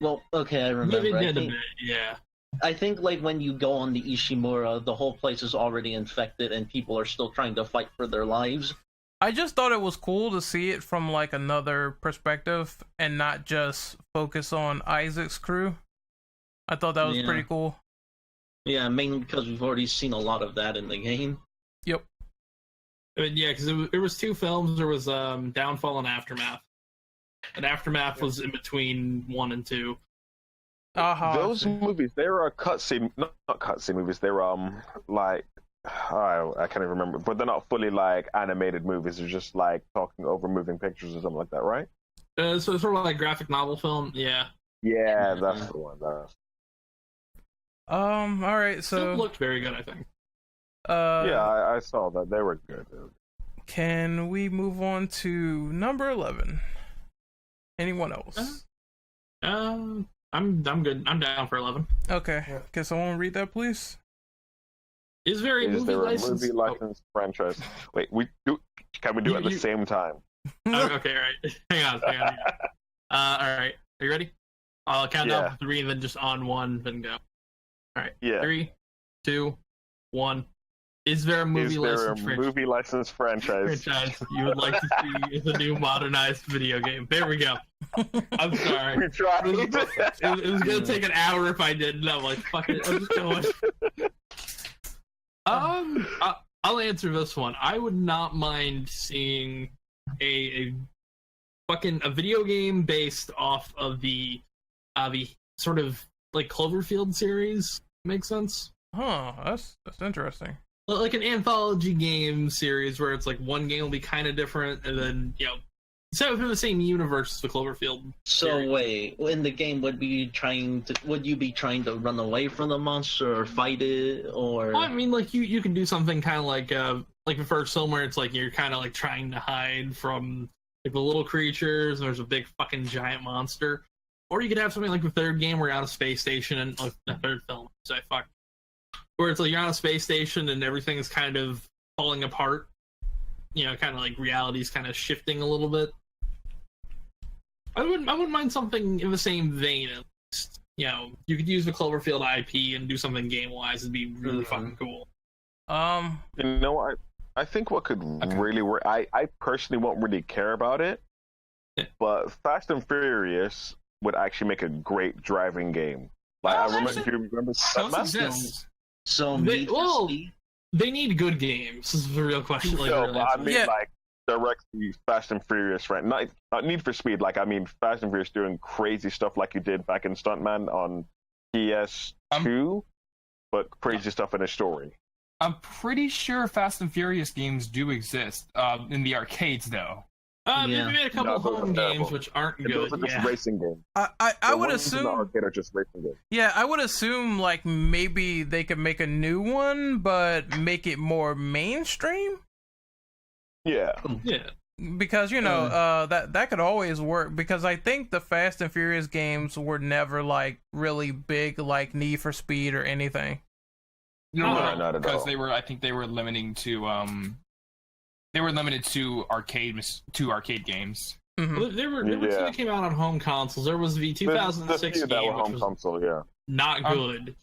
Well, okay, I Yeah, remember. they I did a think, bit, yeah. I think, like, when you go on the Ishimura, the whole place is already infected and people are still trying to fight for their lives. I just thought it was cool to see it from like another perspective and not just focus on Isaac's crew. I thought that was Yeah. pretty cool. Yeah, mainly because we've already seen a lot of that in the game. Yep. I mean, yeah, because there was two films. There was Downfall and Aftermath. And Aftermath was in between 1 and 2. Those movies, they were cutscene, not cutscene movies. They were like I can't even remember, but they're not fully like animated movies. They're just like talking over moving pictures or something like that, right? So it's sort of like graphic novel film. Yeah. Yeah, that's the one. All right, Still so looked very good, I think. Yeah, I saw that. They were good. can we move on to number 11? Anyone else? I'm good. I'm down for 11. Okay. Yeah. Can someone read that, please? Is there a Is movie there a license? movie license franchise? Wait, can we do it at the same time? Oh, okay, all right. Hang on. All right. Are you ready? I'll count down from 3 and then just on 1, then go. All right. Yeah. 3, 2, 1. Is there a movie license movie license franchise? franchise you would like to see in the new modernized video game? There we go. I'm sorry. We tried. It was gonna take an hour if I didn't. I'm like, fuck it, I'm just going. I'll answer this one. I would not mind seeing a video game based off of the sort of like Cloverfield series. Makes sense? Huh, that's interesting. Like an anthology game series where it's like one game will be kind of different, and then instead of in the same universe as the Cloverfield. So series. wait, in the game, would you be trying to run away from the monster or fight it, or? Well, I mean, like you can do something kind of like the first film where it's like you're kind of like trying to hide from like the little creatures, and there's a big fucking giant monster. Or you could have something like the third game where you're on a space station, and like the third film, where it's like you're on a space station and everything is kind of falling apart. Kind of like reality's kind of shifting a little bit. I wouldn't mind something in the same vein. At least. You could use the Cloverfield IP and do something game-wise. It'd be really fucking cool. You know what? I think what could really work. I personally won't really care about it, but Fast and Furious would actually make a great driving game. Like I remember, if you remember, Those exist. So they need good games. This is the real question. Like, no, really. but I mean like directly Fast and Furious, right? Not Need for Speed. Like I mean, Fast and Furious doing crazy stuff like you did back in Stuntman on PS2, but crazy stuff in a story. I'm pretty sure Fast and Furious games do exist in the arcades, though. They made a couple those home are games terrible. which aren't And good. those are just racing games. I would ones in the assume. arcade are just racing games. Yeah, I would assume like maybe they could make a new one, but make it more mainstream. Yeah. Yeah. Because that could always work. Because I think the Fast and Furious games were never like really big, like Need for Speed or anything. No, not at Because all. I think they were limiting to they were limited to arcade games. Mhm. Well, there were two that came out on home consoles. There was the 2006 the few that game, were which home was console, yeah. not good.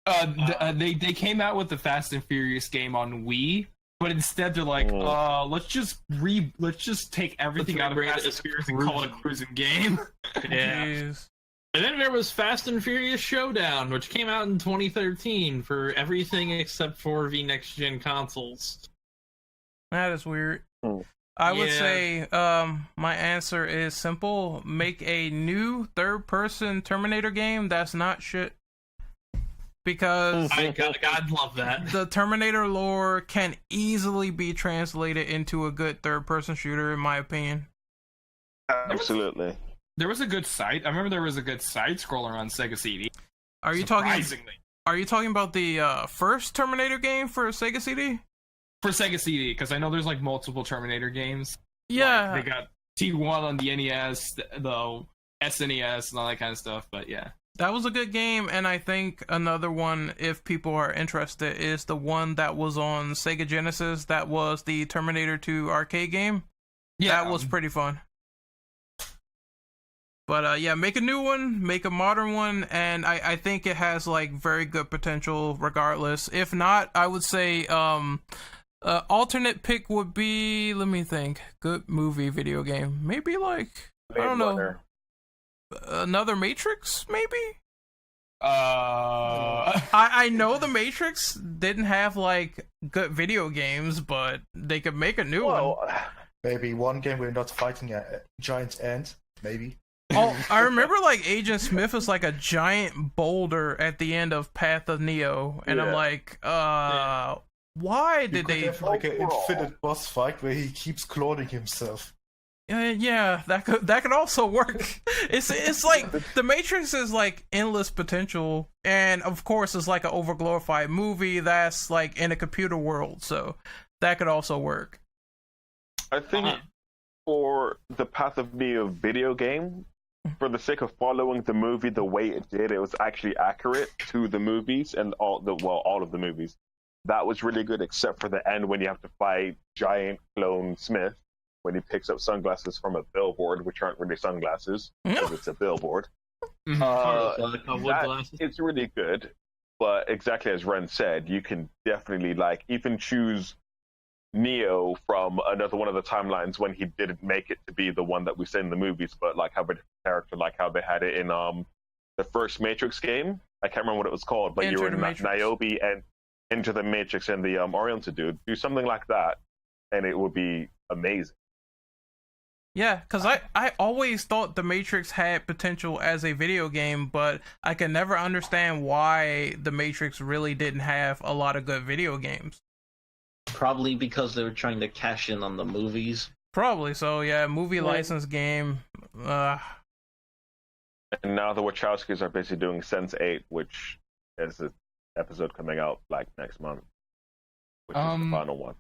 They came out with the Fast and Furious game on Wii, but instead they're like, let's just take everything out of Fast and Furious and call it a cruising game. Yeah. Jeez. And then there was Fast and Furious Showdown, which came out in 2013 for everything except for the next-gen consoles. That is weird. I would say my answer is simple. Make a new third-person Terminator game that's not shit. Because I'd love that. the Terminator lore can easily be translated into a good third-person shooter, in my opinion. Absolutely. There was a good side. I remember there was a good side scroller on Sega CD. Are you talking about the first Terminator game for Sega CD? For Sega CD, because I know there's like multiple Terminator games. Yeah. Like, they got T1 on the NES, the SNES, and all that kind of stuff. But yeah. That was a good game, and I think another one, if people are interested, is the one that was on Sega Genesis. That was the Terminator 2 arcade game. Yeah, that was pretty fun. But yeah, make a new one, make a modern one, and I think it has like very good potential regardless. If not, I would say alternate pick would be, let me think, good movie video game. Maybe like, I don't know, another Matrix, maybe? I know the Matrix didn't have like good video games, but they could make a new one. Maybe one game where you're not fighting a giant ant, maybe. Oh, I remember like Agent Smith is like a giant boulder at the end of Path of Neo, and I'm like, why did they have like an infinite boss fight where he keeps cloning himself? Yeah, that could also work. It's like the Matrix is like endless potential, and of course it's like an overglorified movie that's like in a computer world, so that could also work. I think for the Path of Neo video game, for the sake of following the movie the way it did, it was actually accurate to the movies and all of the movies. That was really good, except for the end when you have to fight giant clone Smith when he picks up sunglasses from a billboard, which aren't really sunglasses because it's a billboard. It's really good, but exactly as Ren said, you can definitely like even choose Neo from another one of the timelines when he didn't make it to be the one that we see in the movies, but like have a different character, like how they had it in the first Matrix game. I can't remember what it was called, but you were in Niobe and Into the Matrix and the Oriental dude. Do something like that, and it would be amazing. Yeah, because I always thought The Matrix had potential as a video game, but I can never understand why The Matrix really didn't have a lot of good video games. Probably because they were trying to cash in on the movies. Probably so, yeah. Movie license game. And now the Wachowskis are busy doing Sense8, which is an episode coming out like next month, which is the final one.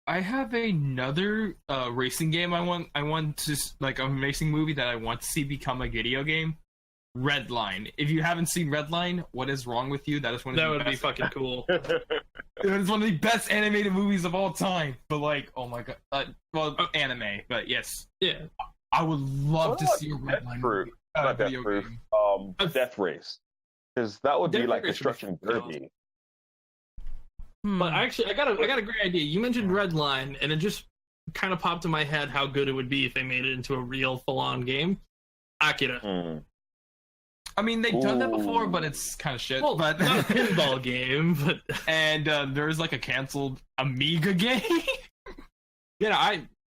I have another racing game I want to, like a racing movie that I want to see become a video game. Redline. If you haven't seen Redline, what is wrong with you? That is one of that the would be fucking cool. It's one of the best animated movies of all time. But like, oh my god, anime. But yes, yeah, I would love to see a Redline movie. Death Race, because that would be like Destruction Derby. But actually, I got a great idea. You mentioned Redline, and it just kind of popped in my head how good it would be if they made it into a real full-on game. Akira. I mean, they've done that before, but it's kind of shit. Well, but not a pinball game, but and there's like a canceled Amiga game. Next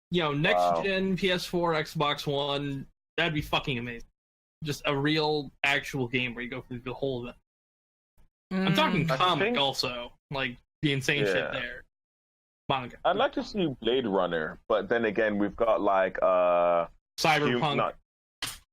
gen PS4, Xbox One, that'd be fucking amazing. Just a real, actual game where you go through the whole of it. I'm talking comic also, like the insane shit there. Manga. I'd like to see Blade Runner, but then again, we've got like Cyberpunk.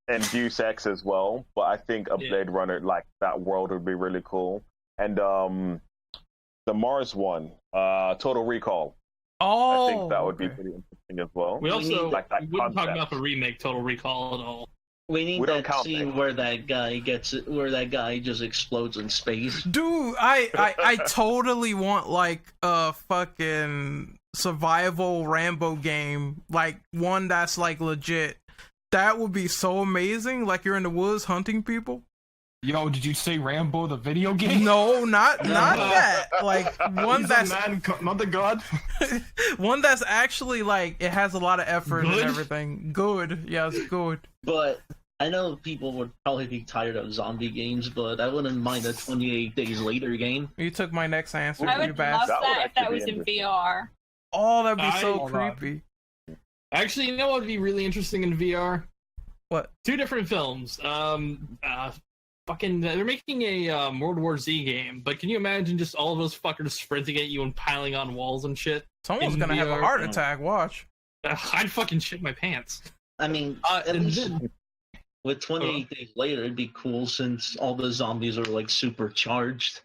And Deus Ex as well, but I think a Blade Runner, like that world would be really cool. And the Mars one, Total Recall. I think that would be pretty interesting as well. We also we wouldn't talk about the remake Total Recall at all. We need that scene where that guy just explodes in space. Dude, I totally want like a fucking survival Rambo game, like one that's like legit. That would be so amazing. Like you're in the woods hunting people. Yo, did you say Rambo the video game? No, not that. Like one that's not the god. One that's actually like it has a lot of effort and everything. Good, yes, good. But I know people would probably be tired of zombie games, but I wouldn't mind a 28 Days Later game. You took my next answer. I would love that if that was in VR. Oh, that'd be so creepy. Actually, you know what would be really interesting in VR? What? 2 different films. They're making a World War Z game, but can you imagine just all of those fuckers sprinting at you and piling on walls and shit? Someone's gonna have a heart attack. Watch. I'd fucking shit my pants. I mean, with 28 Days Later, it'd be cool since all the zombies are like supercharged.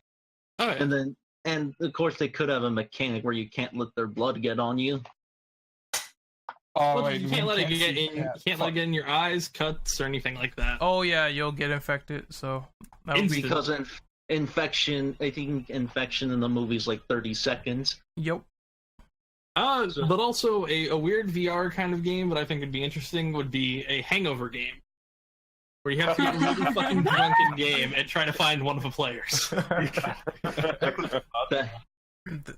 Oh, yeah. And of course they could have a mechanic where you can't let their blood get on you. Oh, Well, wait, you can't let it get see in. You that. can't let it get in your eyes, cuts, or anything like that. Oh yeah, you'll get infected. So that would be Because infection, I think infection in the movie is like 30 seconds. yep. But also a weird VR kind of game that I think would be interesting would be a hangover game. Where you have to get really fucking drunk in game and try to find one of the players.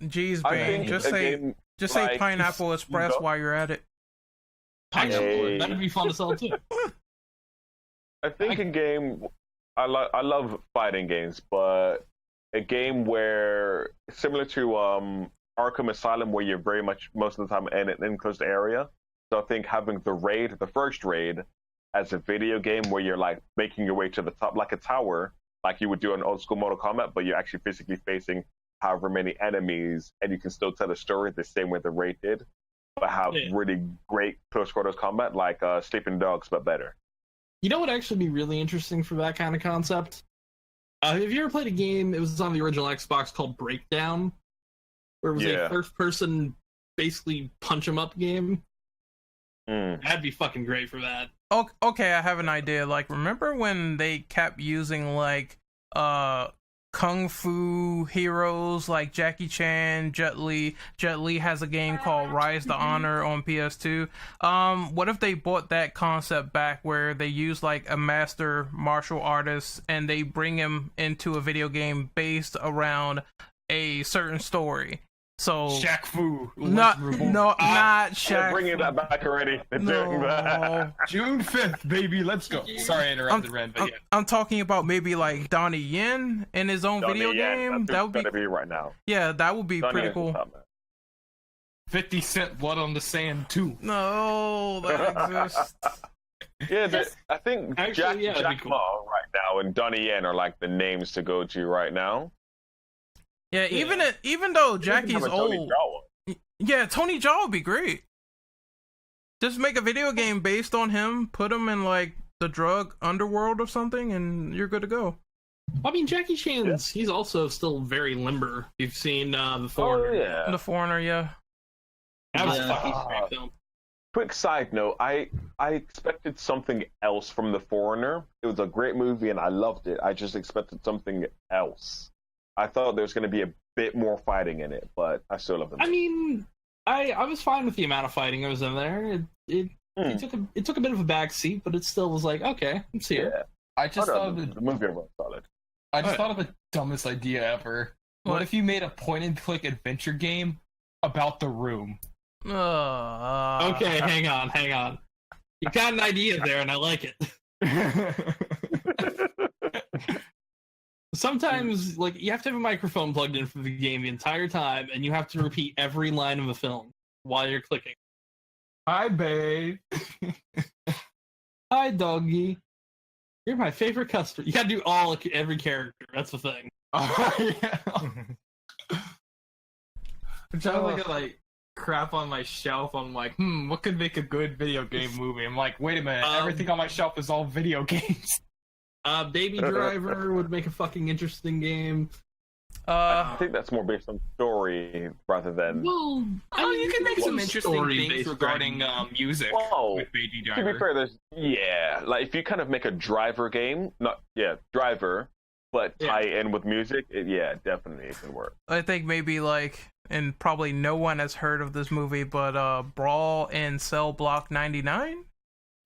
Jeez, I Bane, think just a say game say Pineapple Express no. while you're at it. Pineapple, that'd be fun to sell too. I think a game. I love fighting games, but a game where similar to Arkham Asylum, where you're very much most of the time in an enclosed area. So I think having the first raid, as a video game where you're like making your way to the top, like a tower, like you would do in old school Mortal Kombat, but you're actually physically facing however many enemies, and you can still tell a story the same way the raid did, but have really great close quarters combat, like Sleeping Dogs, but better. You know what would actually be really interesting for that kind of concept? Have you ever played a game, it was on the original Xbox, called Breakdown? Where it was a first-person, basically punch-em-up game? That'd be fucking great for that. Okay, I have an idea. Like, remember when they kept using, like, kung fu heroes like Jackie Chan, Jet Li? Jet Li has a game called Rise to Honor on PS2. What if they brought that concept back where they use, like, a master martial artist and they bring him into a video game based around a certain story? So Shaq Fu. not Shaq. Bringing that back already. No. June 5th, baby. Let's go. Sorry, I interrupted, Ren, but yeah. I'm talking about maybe like Donnie Yen in his own video game. That would be right now. Yeah, that would be Donnie pretty cool. 50 Cent Blood on the Sand 2. No, that exists. Yeah, I think Actually, Jack cool. Ma right now and Donnie Yen are like the names to go to right now. Yeah, even though Jackie's old. Yeah, Tony Jaa would be great. Just make a video game based on him, put him in like the drug underworld or something, and you're good to go. I mean, Jackie Chan's, he's also still very limber. You've seen The Foreigner. Oh, yeah. The Foreigner, yeah. That was a fucking great film. Quick side note, I expected something else from The Foreigner. It was a great movie and I loved it. I just expected something else. I thought there was going to be a bit more fighting in it, but I still love it. I mean, I was fine with the amount of fighting that was in there. It took a bit of a back seat, but it still was like, okay, it's here. Yeah. I just thought the movie was solid. I just thought of the dumbest idea ever. What if you made a point-and-click adventure game about The Room? Okay, hang on. You got an idea there, and I like it. Sometimes, like, you have to have a microphone plugged in for the game the entire time, and you have to repeat every line of the film while you're clicking. Hi, babe. Hi, doggy. You're my favorite customer. You gotta do every character. That's the thing. Oh, yeah. I'm trying to think of, like, crap on my shelf. I'm like, what could make a good video game movie? I'm like, wait a minute. Everything on my shelf is all video games. Baby Driver would make a fucking interesting game. I think that's more based on story rather than. Well, you can make some interesting things story-based regarding music with Baby Driver. To be fair, like if you kind of make a Driver game, Driver, but tie in with music, definitely it can work. I think maybe like, and probably no one has heard of this movie, but Brawl in Cell Block 99.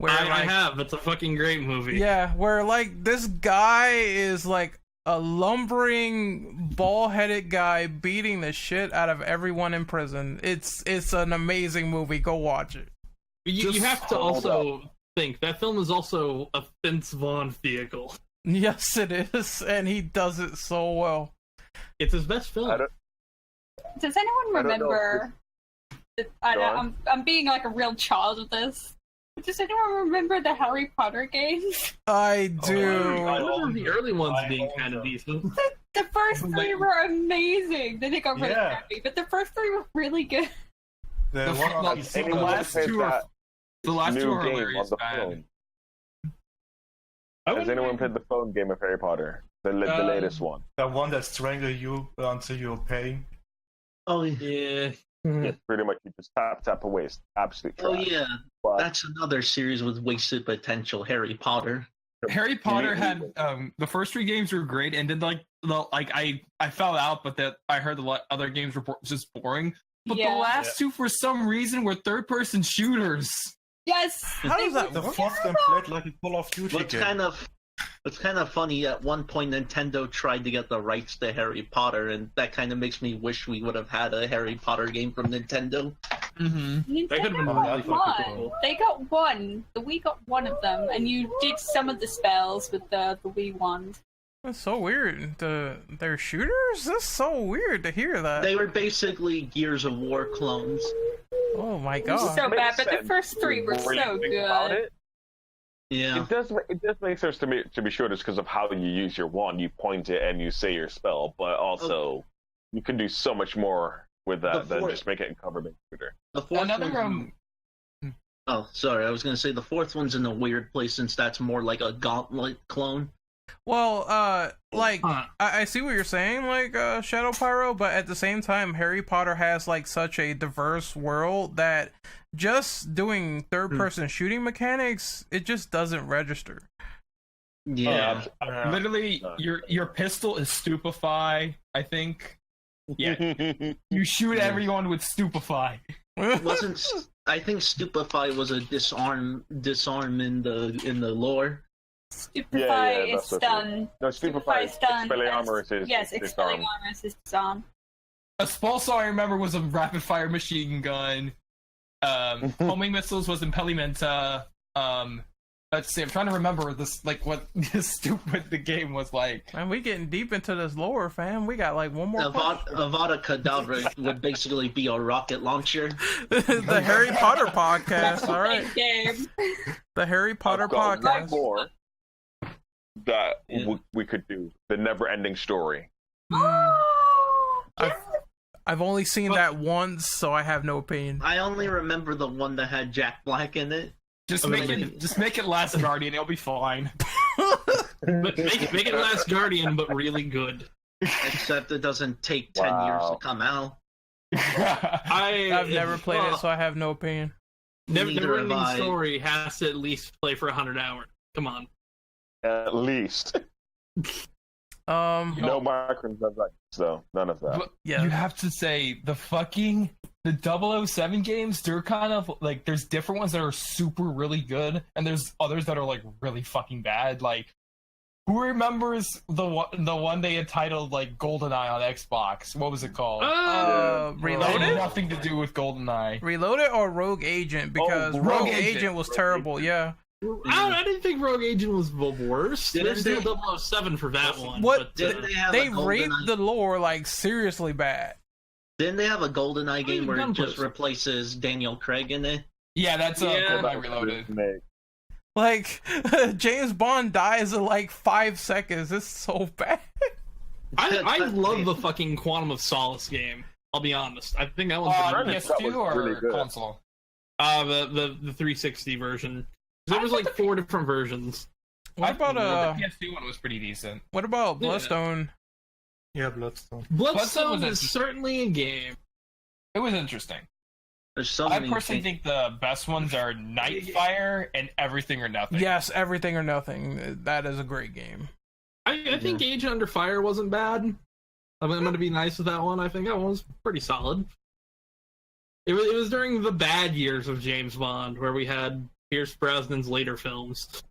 Where, I have. It's a fucking great movie. Yeah, where like this guy is like a lumbering, bald-headed guy beating the shit out of everyone in prison. It's an amazing movie. Go watch it. You have to also think that film is also a Vince Vaughn vehicle. Yes, it is, and he does it so well. It's his best film. Does anyone remember? I'm being like a real child with this. Does anyone remember the Harry Potter games? I do. I remember the early ones being kind of decent. The first three were amazing. Then they got really crappy, but the first three were really good. The last two are hilarious, man. Has anyone played the phone game of Harry Potter? The latest one. The one that strangles you until you're paying. Oh, yeah. Yeah, pretty much you just tap away. It's absolute trash. Oh yeah, But that's another series with wasted potential. Harry Potter. Harry Potter had the first 3 games were great, and then I fell out, but that I heard the other games were just boring. But the last 2, for some reason, were third-person shooters. Yes. How does that The work? fourth them played like a Call of Duty What's game. kind of funny, at one point Nintendo tried to get the rights to Harry Potter, and that kind of makes me wish we would have had a Harry Potter game from Nintendo. Mm-hmm. That could have been Nintendo really got fucking one. cool. They got one. The Wii got one of them, and you did some of the spells with the Wii wand. That's so weird. They're shooters? That's so weird to hear that. They were basically Gears of War clones. Oh my It was god. so bad, Makes but the sense first 3 were when you so think about good. it. Yeah. It does make sense to be sure, just because of how you use your wand. You point it and you say your spell, but also you can do so much more with that than just make it a cover-based shooter. The fourth Another one. Oh, sorry. I was gonna say the fourth one's in a weird place since that's more like a Gauntlet clone. Well, I see what you're saying, like, Shadow Pyro, but at the same time, Harry Potter has, like, such a diverse world that just doing third-person shooting mechanics, it just doesn't register. Yeah. Literally, your pistol is Stupefy, I think. Yeah. You shoot everyone with Stupefy. Wasn't I think Stupefy was a disarm in the lore. Stupefy is that's what stun. No, Stupefy is Expelliarmus is Yes, disarm. Expelliarmus is disarm. Expulsor, I remember, was a rapid-fire machine gun. Homing missiles was Impellimenta. Let's see, I'm trying to remember this, like, what stupid the game was like. And we getting deep into this lore, fam. We got, like, one more Avada Kedavra would basically be a rocket launcher. The Harry Potter podcast, alright. Game. The Harry Potter I've got one podcast. more that we could do. The never-ending story. I've only seen that once, so I have no opinion. I only remember the one that had Jack Black in it. Just make it Last Guardian, it'll be fine. But make it Last Guardian, but really good. Except it doesn't take 10 years to come out. I've never played it, so I have no opinion. Neither have Never-ending I. Story has to at least play for 100 hours. Come on. At least. No microtransactions, though. None of that. But Yeah. You have to say, the 007 games, they're kind of, like, there's different ones that are super really good, and there's others that are, like, really fucking bad. Like, who remembers the one they had titled, like, GoldenEye on Xbox? What was it called? It Reloaded? had nothing to do with GoldenEye. Reloaded or Rogue Agent? Because Rogue Agent was terrible, yeah. I didn't think Rogue Agent was the worst. There's Didn't still 007 for that one. What? Didn't they have They a raped GoldenEye? the lore, like, seriously bad. Didn't they have a GoldenEye game where it Gunpost. just replaces Daniel Craig in it? Yeah, that's Yeah. GoldenEye Reloaded. Like, James Bond dies in, like, 5 seconds. It's so bad. I love the fucking Quantum of Solace game. I'll be honest. I think that one's PS2 or really good. console? the 360 version. There was like 4 different versions. What about the PS2 one was pretty decent. What about Bloodstone? Yeah, Bloodstone. Bloodstone was is certainly a game. It was interesting. There's so I many personally things. think the best ones are Nightfire and Everything or Nothing. Yes, Everything or Nothing. That is a great game. I think Agent Under Fire wasn't bad. I'm going to be nice with that one. I think that one was pretty solid. It was during the bad years of James Bond, where we had Pierce Brosnan's later films.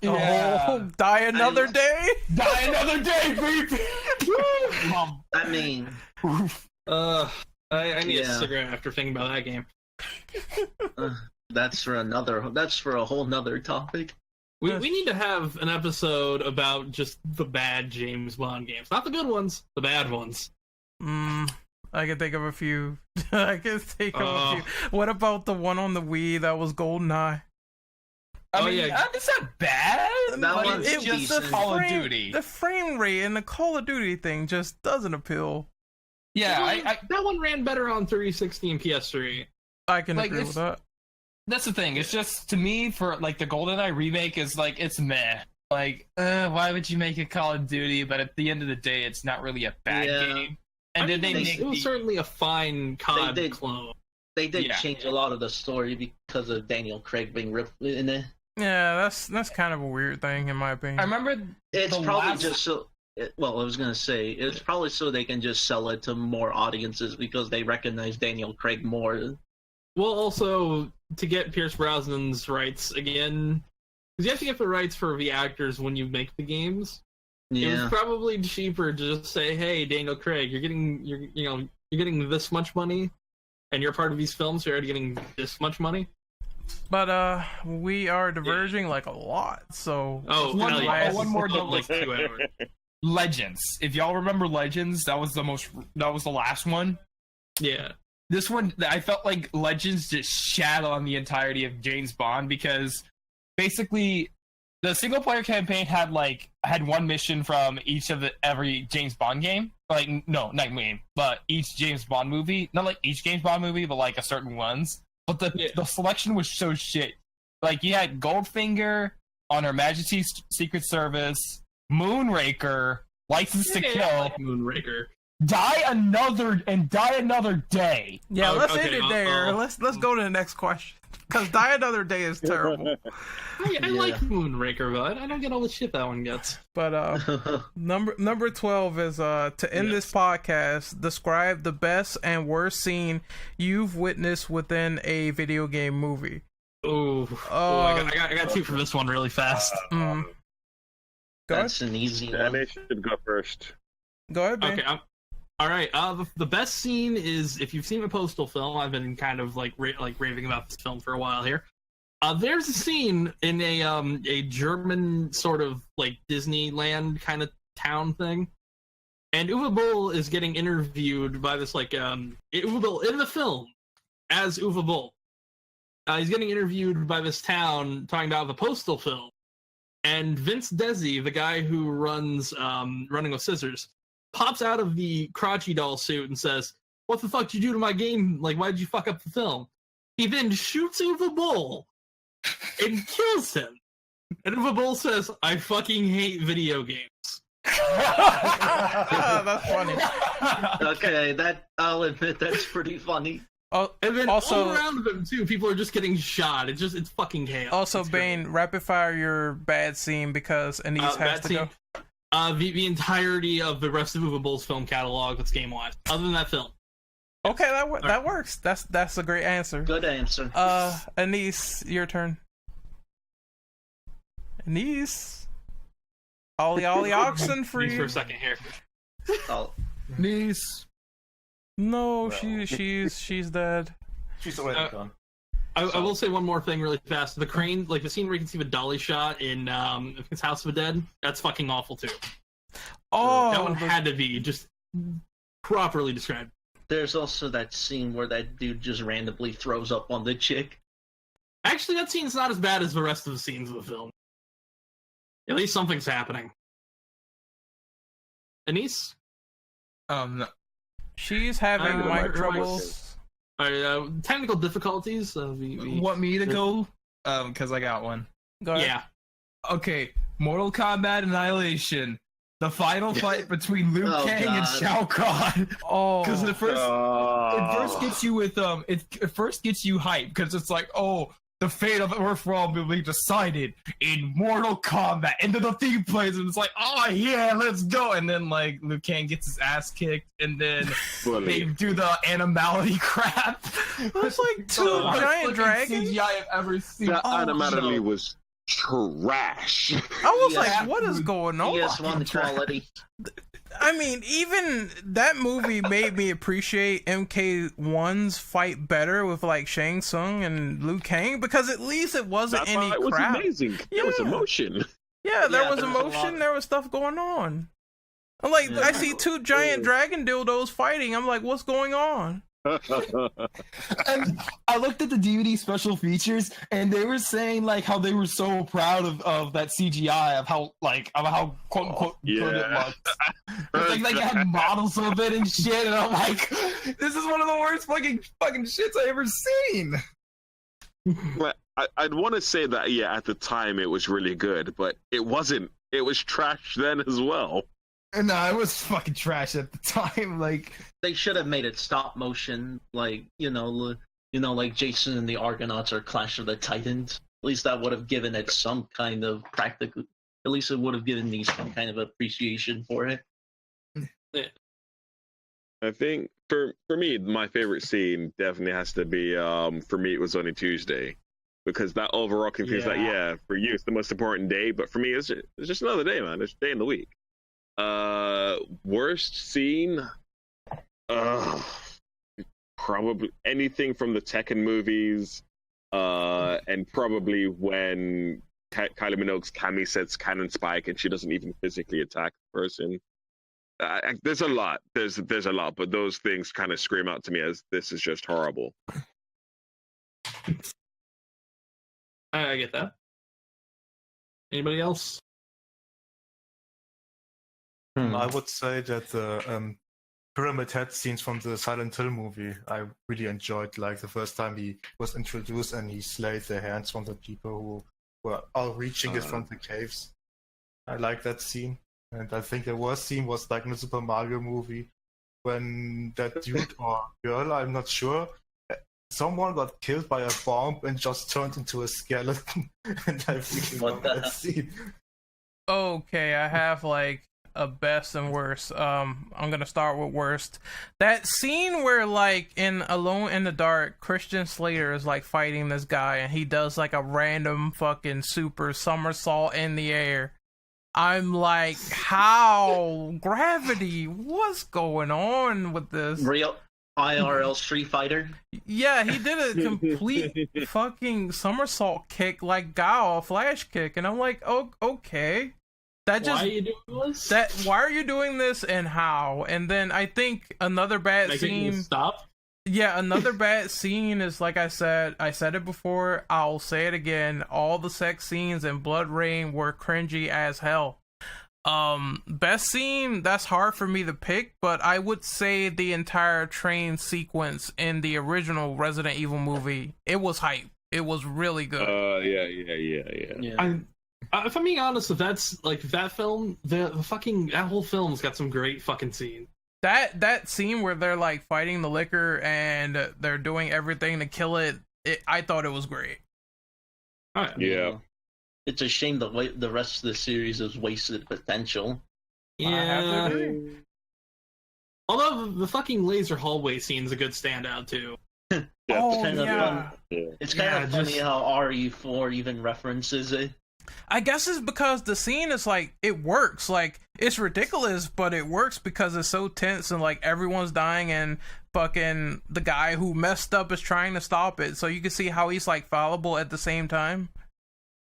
Yeah. Oh, Die Another Day? Die Another Day, baby! I mean, I need a Yeah. cigarette after thinking about that game. that's for a whole nother topic. We need to have an episode about just the bad James Bond games. Not the good ones, the bad ones. I can think of a few. I can think of a few. What about the one on the Wii that was GoldenEye? I mean, yeah. it's not bad, That but one's it's just decent. a Call of Duty. The frame rate in the Call of Duty thing just doesn't appeal. Yeah, That one ran better on 360 and PS3. I can Like, agree with that. that's the thing. It's just, to me, for like the GoldenEye remake is like, it's meh. Like, why would you make a Call of Duty? But at the end of the day, it's not really a bad game. And then they it was certainly a fine COD clone. They did change a lot of the story because of Daniel Craig being ripped in it. Yeah, that's kind of a weird thing in my opinion. I remember it's probably just so. Well, I was gonna say it's probably so they can just sell it to more audiences because they recognize Daniel Craig more. Well, also to get Pierce Brosnan's rights again, because you have to get the rights for the actors when you make the games. Yeah. It was probably cheaper to just say, "Hey, Daniel Craig, you're getting this much money, and you're part of these films. You're already getting this much money." But we are diverging like a lot. So one more like 2 hours. Legends. If y'all remember Legends, that was the last one. Yeah. This one, I felt like Legends just shat on the entirety of James Bond because basically the single player campaign had one mission from every James Bond game. Like, no, not game, but each James Bond movie. Not like each James Bond movie, but like a certain ones. But the selection was so shit. Like, you had Goldfinger, On Her Majesty's Secret Service, Moonraker, License to Kill, I like Moonraker. Die Another Day. Yeah, let's end it there. Let's go to the next question. Because Die Another Day is terrible. I like Moonraker, but I don't get all the shit that one gets. But number 12 is to end this podcast, describe the best and worst scene you've witnessed within a video game movie. I got two for this one really fast. That's an easy one. Danny should go first. Go ahead, Ben. Okay. All right. The best scene is, if you've seen the Postal film, I've been kind of raving about this film for a while here. There's a scene in a German sort of like Disneyland kind of town thing, and Uwe Boll is getting interviewed by this Uwe Boll in the film as Uwe Boll. He's getting interviewed by this town talking about the Postal film, and Vince Desi, the guy who runs Running with Scissors, pops out of the crotchy doll suit and says, "What the fuck did you do to my game? Like, why did you fuck up the film?" He then shoots Uwe Boll and kills him. And Uwe Boll says, "I fucking hate video games." That's funny. Okay, I'll admit that's pretty funny. And then all around them too, people are just getting shot. It's fucking chaos. Also, Bane, rapid fire your bad scene because Anise has to go. The entirety of the rest of Uwe Boll's film catalog that's game-wise, other than that film. Okay, that works. That's a great answer. Good answer. Anise, your turn. Anise. Ollie oxen for you. For a second here. Anise. No, she's dead. She's already gone. I will say one more thing really fast. The crane, like the scene where you can see the dolly shot in I think it's House of the Dead, that's fucking awful too. Oh, that one had to be just properly described. There's also that scene where that dude just randomly throws up on the chick. Actually, that scene's not as bad as the rest of the scenes of the film. At least something's happening. Anise? No. She's having mic troubles. Technical difficulties. Want me to go? Because I got one. Go ahead. Yeah. Okay. Mortal Kombat Annihilation. The final fight between Liu Kang and Shao Kahn. Oh, because it first gets you with it first gets you hyped because it's like, oh, the fate of Earthrealm will be decided in Mortal Kombat, and then the theme plays, and it's like, oh yeah, let's go. And then like Liu Kang gets his ass kicked, and then they do the animality crap. It's like two giant dragons. CGI I've ever seen. That animality was trash. I was like, what is going on? PS1 quality. I mean, even that movie made me appreciate MK1's fight better with like Shang Tsung and Liu Kang, because at least it wasn't any crap. It was amazing. There was emotion. Yeah, there was emotion. There was stuff going on. I'm like, I see two giant dragon dildos fighting. I'm like, what's going on? And I looked at the DVD special features, and they were saying like how they were so proud of that CGI, of how quote unquote good it was. Like they had models of it and shit, and I'm like, this is one of the worst fucking shits I ever seen. But I'd want to say that at the time it was really good, but it wasn't. It was trash then as well. No, it was fucking trash at the time. Like They should have made it stop motion, like like Jason and the Argonauts or Clash of the Titans. At least that would have given it some kind of practical. At least it would have given me some kind of appreciation for it. I think for me, my favorite scene definitely has to be for me it was Only Tuesday, because that overarching thing is like, yeah, for you it's the most important day, but for me it's just another day, man. It's a day in the week. Worst scene, probably anything from the Tekken movies, and probably when Kylie Minogue's Cammy sets Cannon Spike and she doesn't even physically attack the person. There's a lot. There's a lot, but those things kind of scream out to me as this is just horrible. I get that. Anybody else? I would say that the Pyramid Head scenes from the Silent Hill movie, I really enjoyed. Like the first time he was introduced and he slayed the hands from the people who were all reaching it from the caves. I like that scene. And I think the worst scene was like in the Super Mario movie when that dude or girl, I'm not sure, someone got killed by a bomb and just turned into a skeleton. And I really love that scene. Okay, I have like a best and worst. I'm gonna start with worst. That scene where like in Alone in the Dark, Christian Slater is like fighting this guy and he does like a random fucking super somersault in the air. I'm like, how? Gravity? What's going on with this? Real IRL Street Fighter? Yeah, he did a complete fucking somersault kick like Gao, flash kick, and I'm like, oh, okay. That just, why are you doing this? Why are you doing this and how? And then I think another bad scene. Stop. Yeah, another bad scene is like I said it before, I'll say it again, all the sex scenes in Blood Rain were cringy as hell. Best scene, that's hard for me to pick, but I would say the entire train sequence in the original Resident Evil movie, it was hype. It was really good. Yeah. If I'm being honest, if that's like that film, the fucking that whole film's got some great fucking scenes. That scene where they're like fighting the liquor and they're doing everything to kill it, I thought it was great. Right. Yeah. It's a shame the rest of the series is wasted potential. Yeah. Although the fucking laser hallway scene's a good standout too. Oh, kind of yeah. fun. It's kind of funny how RE4 even references it. I guess it's because the scene is like, it works. Like, it's ridiculous, but it works because it's so tense and like everyone's dying and fucking the guy who messed up is trying to stop it. So you can see how he's like fallible at the same time.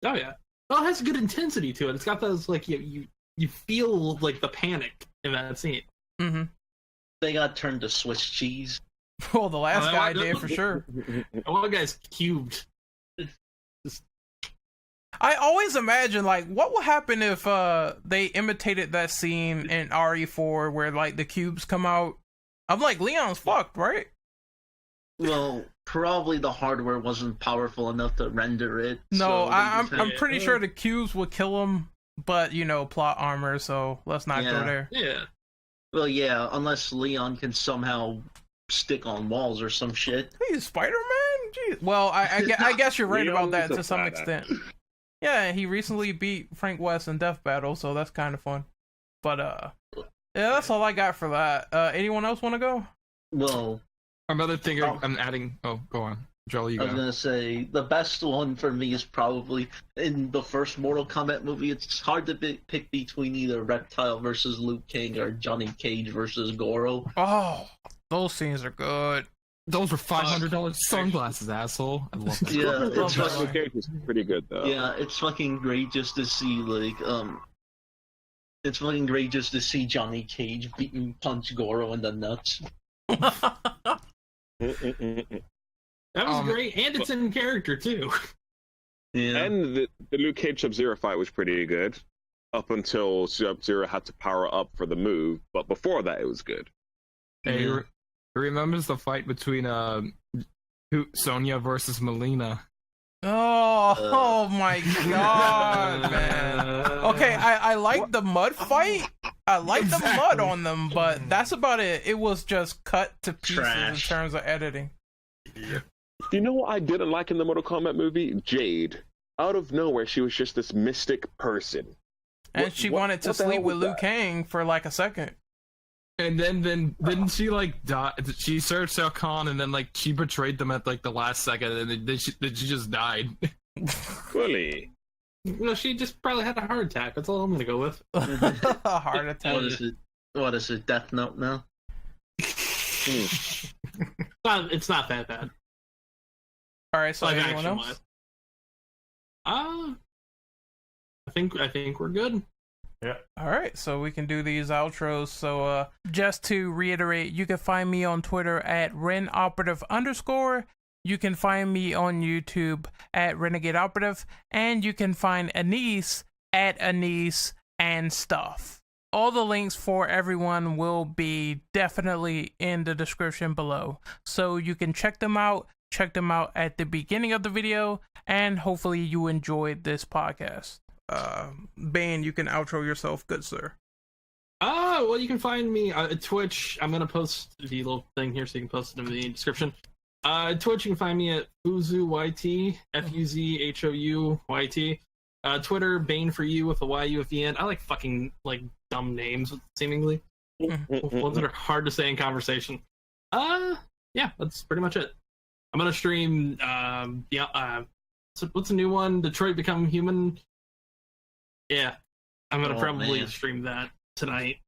Oh yeah. Well, it has a good intensity to it. It's got those like you feel like the panic in that scene. Mm-hmm. They got turned to Swiss cheese. Well, the last guy did for sure. One guy's cubed. I always imagine, like, what would happen if they imitated that scene in RE4 where, like, the cubes come out? I'm like, Leon's fucked, right? Well, probably the hardware wasn't powerful enough to render it. No, so I'm pretty sure the cubes would kill him, but, you know, plot armor, so let's not go there. Yeah. Well, yeah, unless Leon can somehow stick on walls or some shit. He's Spider-Man? Jeez. Well, I guess you're right about that to some extent. Yeah, he recently beat Frank West in Death Battle, so that's kind of fun. But, yeah, that's all I got for that. Anyone else want to go? Well, another thing I'm adding. Oh, go on. Joel, you I was going to say, the best one for me is probably in the first Mortal Kombat movie. It's hard to pick between either Reptile versus Liu Kang or Johnny Cage versus Goro. Oh, those scenes are good. Those were $500 sunglasses, asshole. I love that. Yeah, It's pretty good though. Yeah, it's fucking great just to see it's fucking great just to see Johnny Cage punch Goro in the nuts. That was great, and it's in character too. Yeah. And the Liu Cage Sub-Zero fight was pretty good up until Sub-Zero had to power up for the move, but before that it was good. Hey, remembers the fight between Sonya versus Melina? Oh my god, man. Okay, I like the mud fight, I like the Exactly. mud on them, but that's about it. It was just cut to pieces Trash. in terms of editing. You know what I didn't like in the Mortal Kombat movie? Jade. Out of nowhere, she was just this mystic person. And she wanted to what the hell sleep with was Liu that? Kang for like a second. And then didn't she like die? She served Shao Kahn, and then like she betrayed them at like the last second, and then she just died. Really? No, she just probably had a heart attack. That's all I'm gonna go with. A heart What attack. is it? What is it? Death Note now? It's not that bad. All right, so Live anyone action else? wise. I think we're good. All right, so we can do these outros. So just to reiterate, you can find me on Twitter at RenOperative_. You can find me on YouTube at Renegade Operative, and you can find Anise at Anise and stuff. All the links for everyone will be definitely in the description below, so you can check them out. Check them out at the beginning of the video, and hopefully you enjoyed this podcast. Bane, you can outro yourself, good sir. Well, you can find me at Twitch. I'm gonna post the little thing here so you can post it in the description. Twitch, you can find me at FuzuYT, FUZHOUYT. Twitter, Bane for you with a YU at the end. I like fucking like dumb names, seemingly. Ones that are hard to say in conversation. Yeah, that's pretty much it. I'm gonna stream what's a new one? Detroit Become Human. Yeah. I'm gonna probably man. stream that tonight.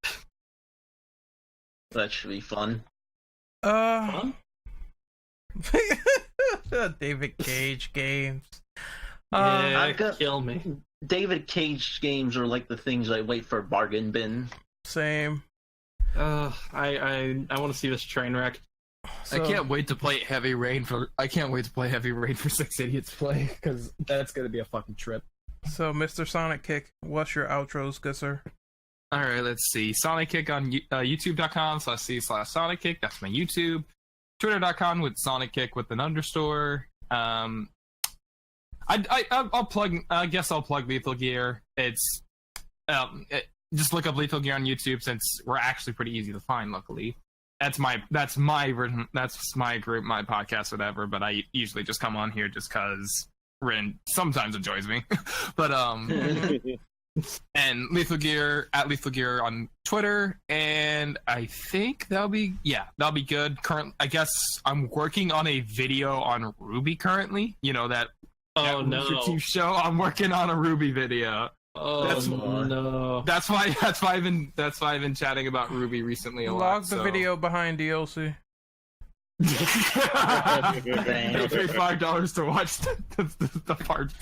That should be fun. Fun? David Cage games. Yeah, I've got- kill me. David Cage games are like the things I wait for bargain bin. Same. I want to see this train wreck. So, I can't wait to play Heavy Rain for 6 Idiots Play, because that's gonna be a fucking trip. So, Mr. Sonic Kick, what's your outros, good sir? All right, let's see. Sonic Kick on youtube.com/c/Sonic Kick. That's my YouTube. Twitter.com with Sonic Kick with an underscore. I'll plug. I guess I'll plug Lethal Gear. It's just look up Lethal Gear on YouTube, since we're actually pretty easy to find. Luckily, that's my version. That's my group, my podcast, whatever. But I usually just come on here just because Rin sometimes enjoys me. But and Lethal Gear at Lethal Gear on Twitter, and I think that'll be good. I guess I'm working on a video on Ruby currently. You know that. Oh that no! Rooster Teeth show. I'm working on a Ruby video. Oh no! That's why I've been chatting about Ruby recently a lot. Log the video behind DLC. Pay $5 to watch the part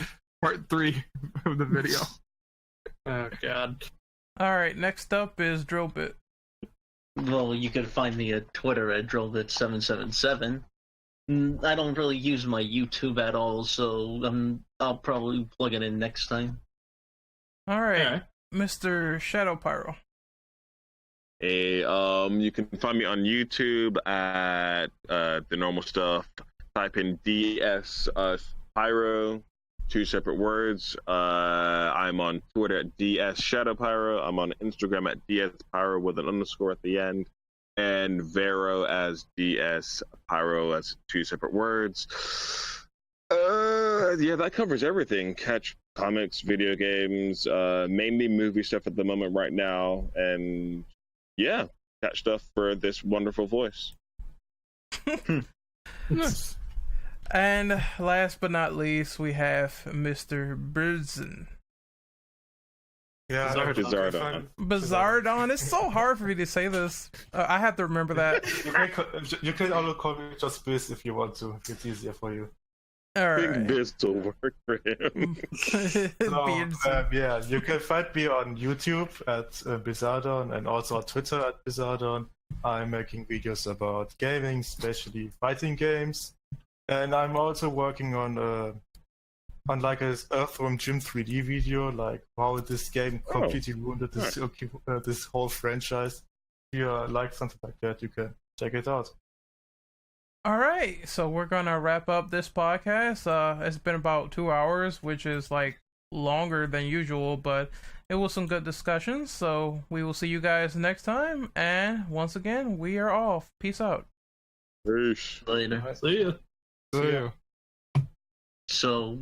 3 of the video. Oh god! All right, next up is Drillbit. Well, you can find me at Twitter at DrillBit777. I don't really use my YouTube at all, so I'll probably plug it in next time. All right, Alright. Mr. Shadow Pyro. Hey, you can find me on YouTube at the normal stuff. Type in DS Pyro, 2 separate words. I'm on Twitter at DS Shadow Pyro. I'm on Instagram at DS Pyro with an underscore at the end. And Vero as DS Pyro as 2 separate words. Yeah, that covers everything. Catch comics, video games, mainly movie stuff at the moment right now, and yeah, catch stuff for this wonderful voice. Nice. And last but not least, we have Mr. Birdson. Yeah, Bizarrodon. Bizarrodon. It's so hard for me to say this. I have to remember that. You can also call me just Biz if you want to. If it's easier for you. All Big right. biz to work for him. So, Beardson. yeah, you can find me on YouTube at Bizarrodon and also on Twitter at Bizarrodon. I'm making videos about gaming, especially fighting games, and I'm also working on like a Earthworm Jim 3D video, like how this game completely ruined this whole franchise. If you like something like that, you can check it out. All right, so we're gonna wrap up this podcast. It's been about 2 hours, which is like longer than usual, but it was some good discussions. So we will see you guys next time. And once again, we are off. Peace out. Peace. Later. See ya. So, yeah. So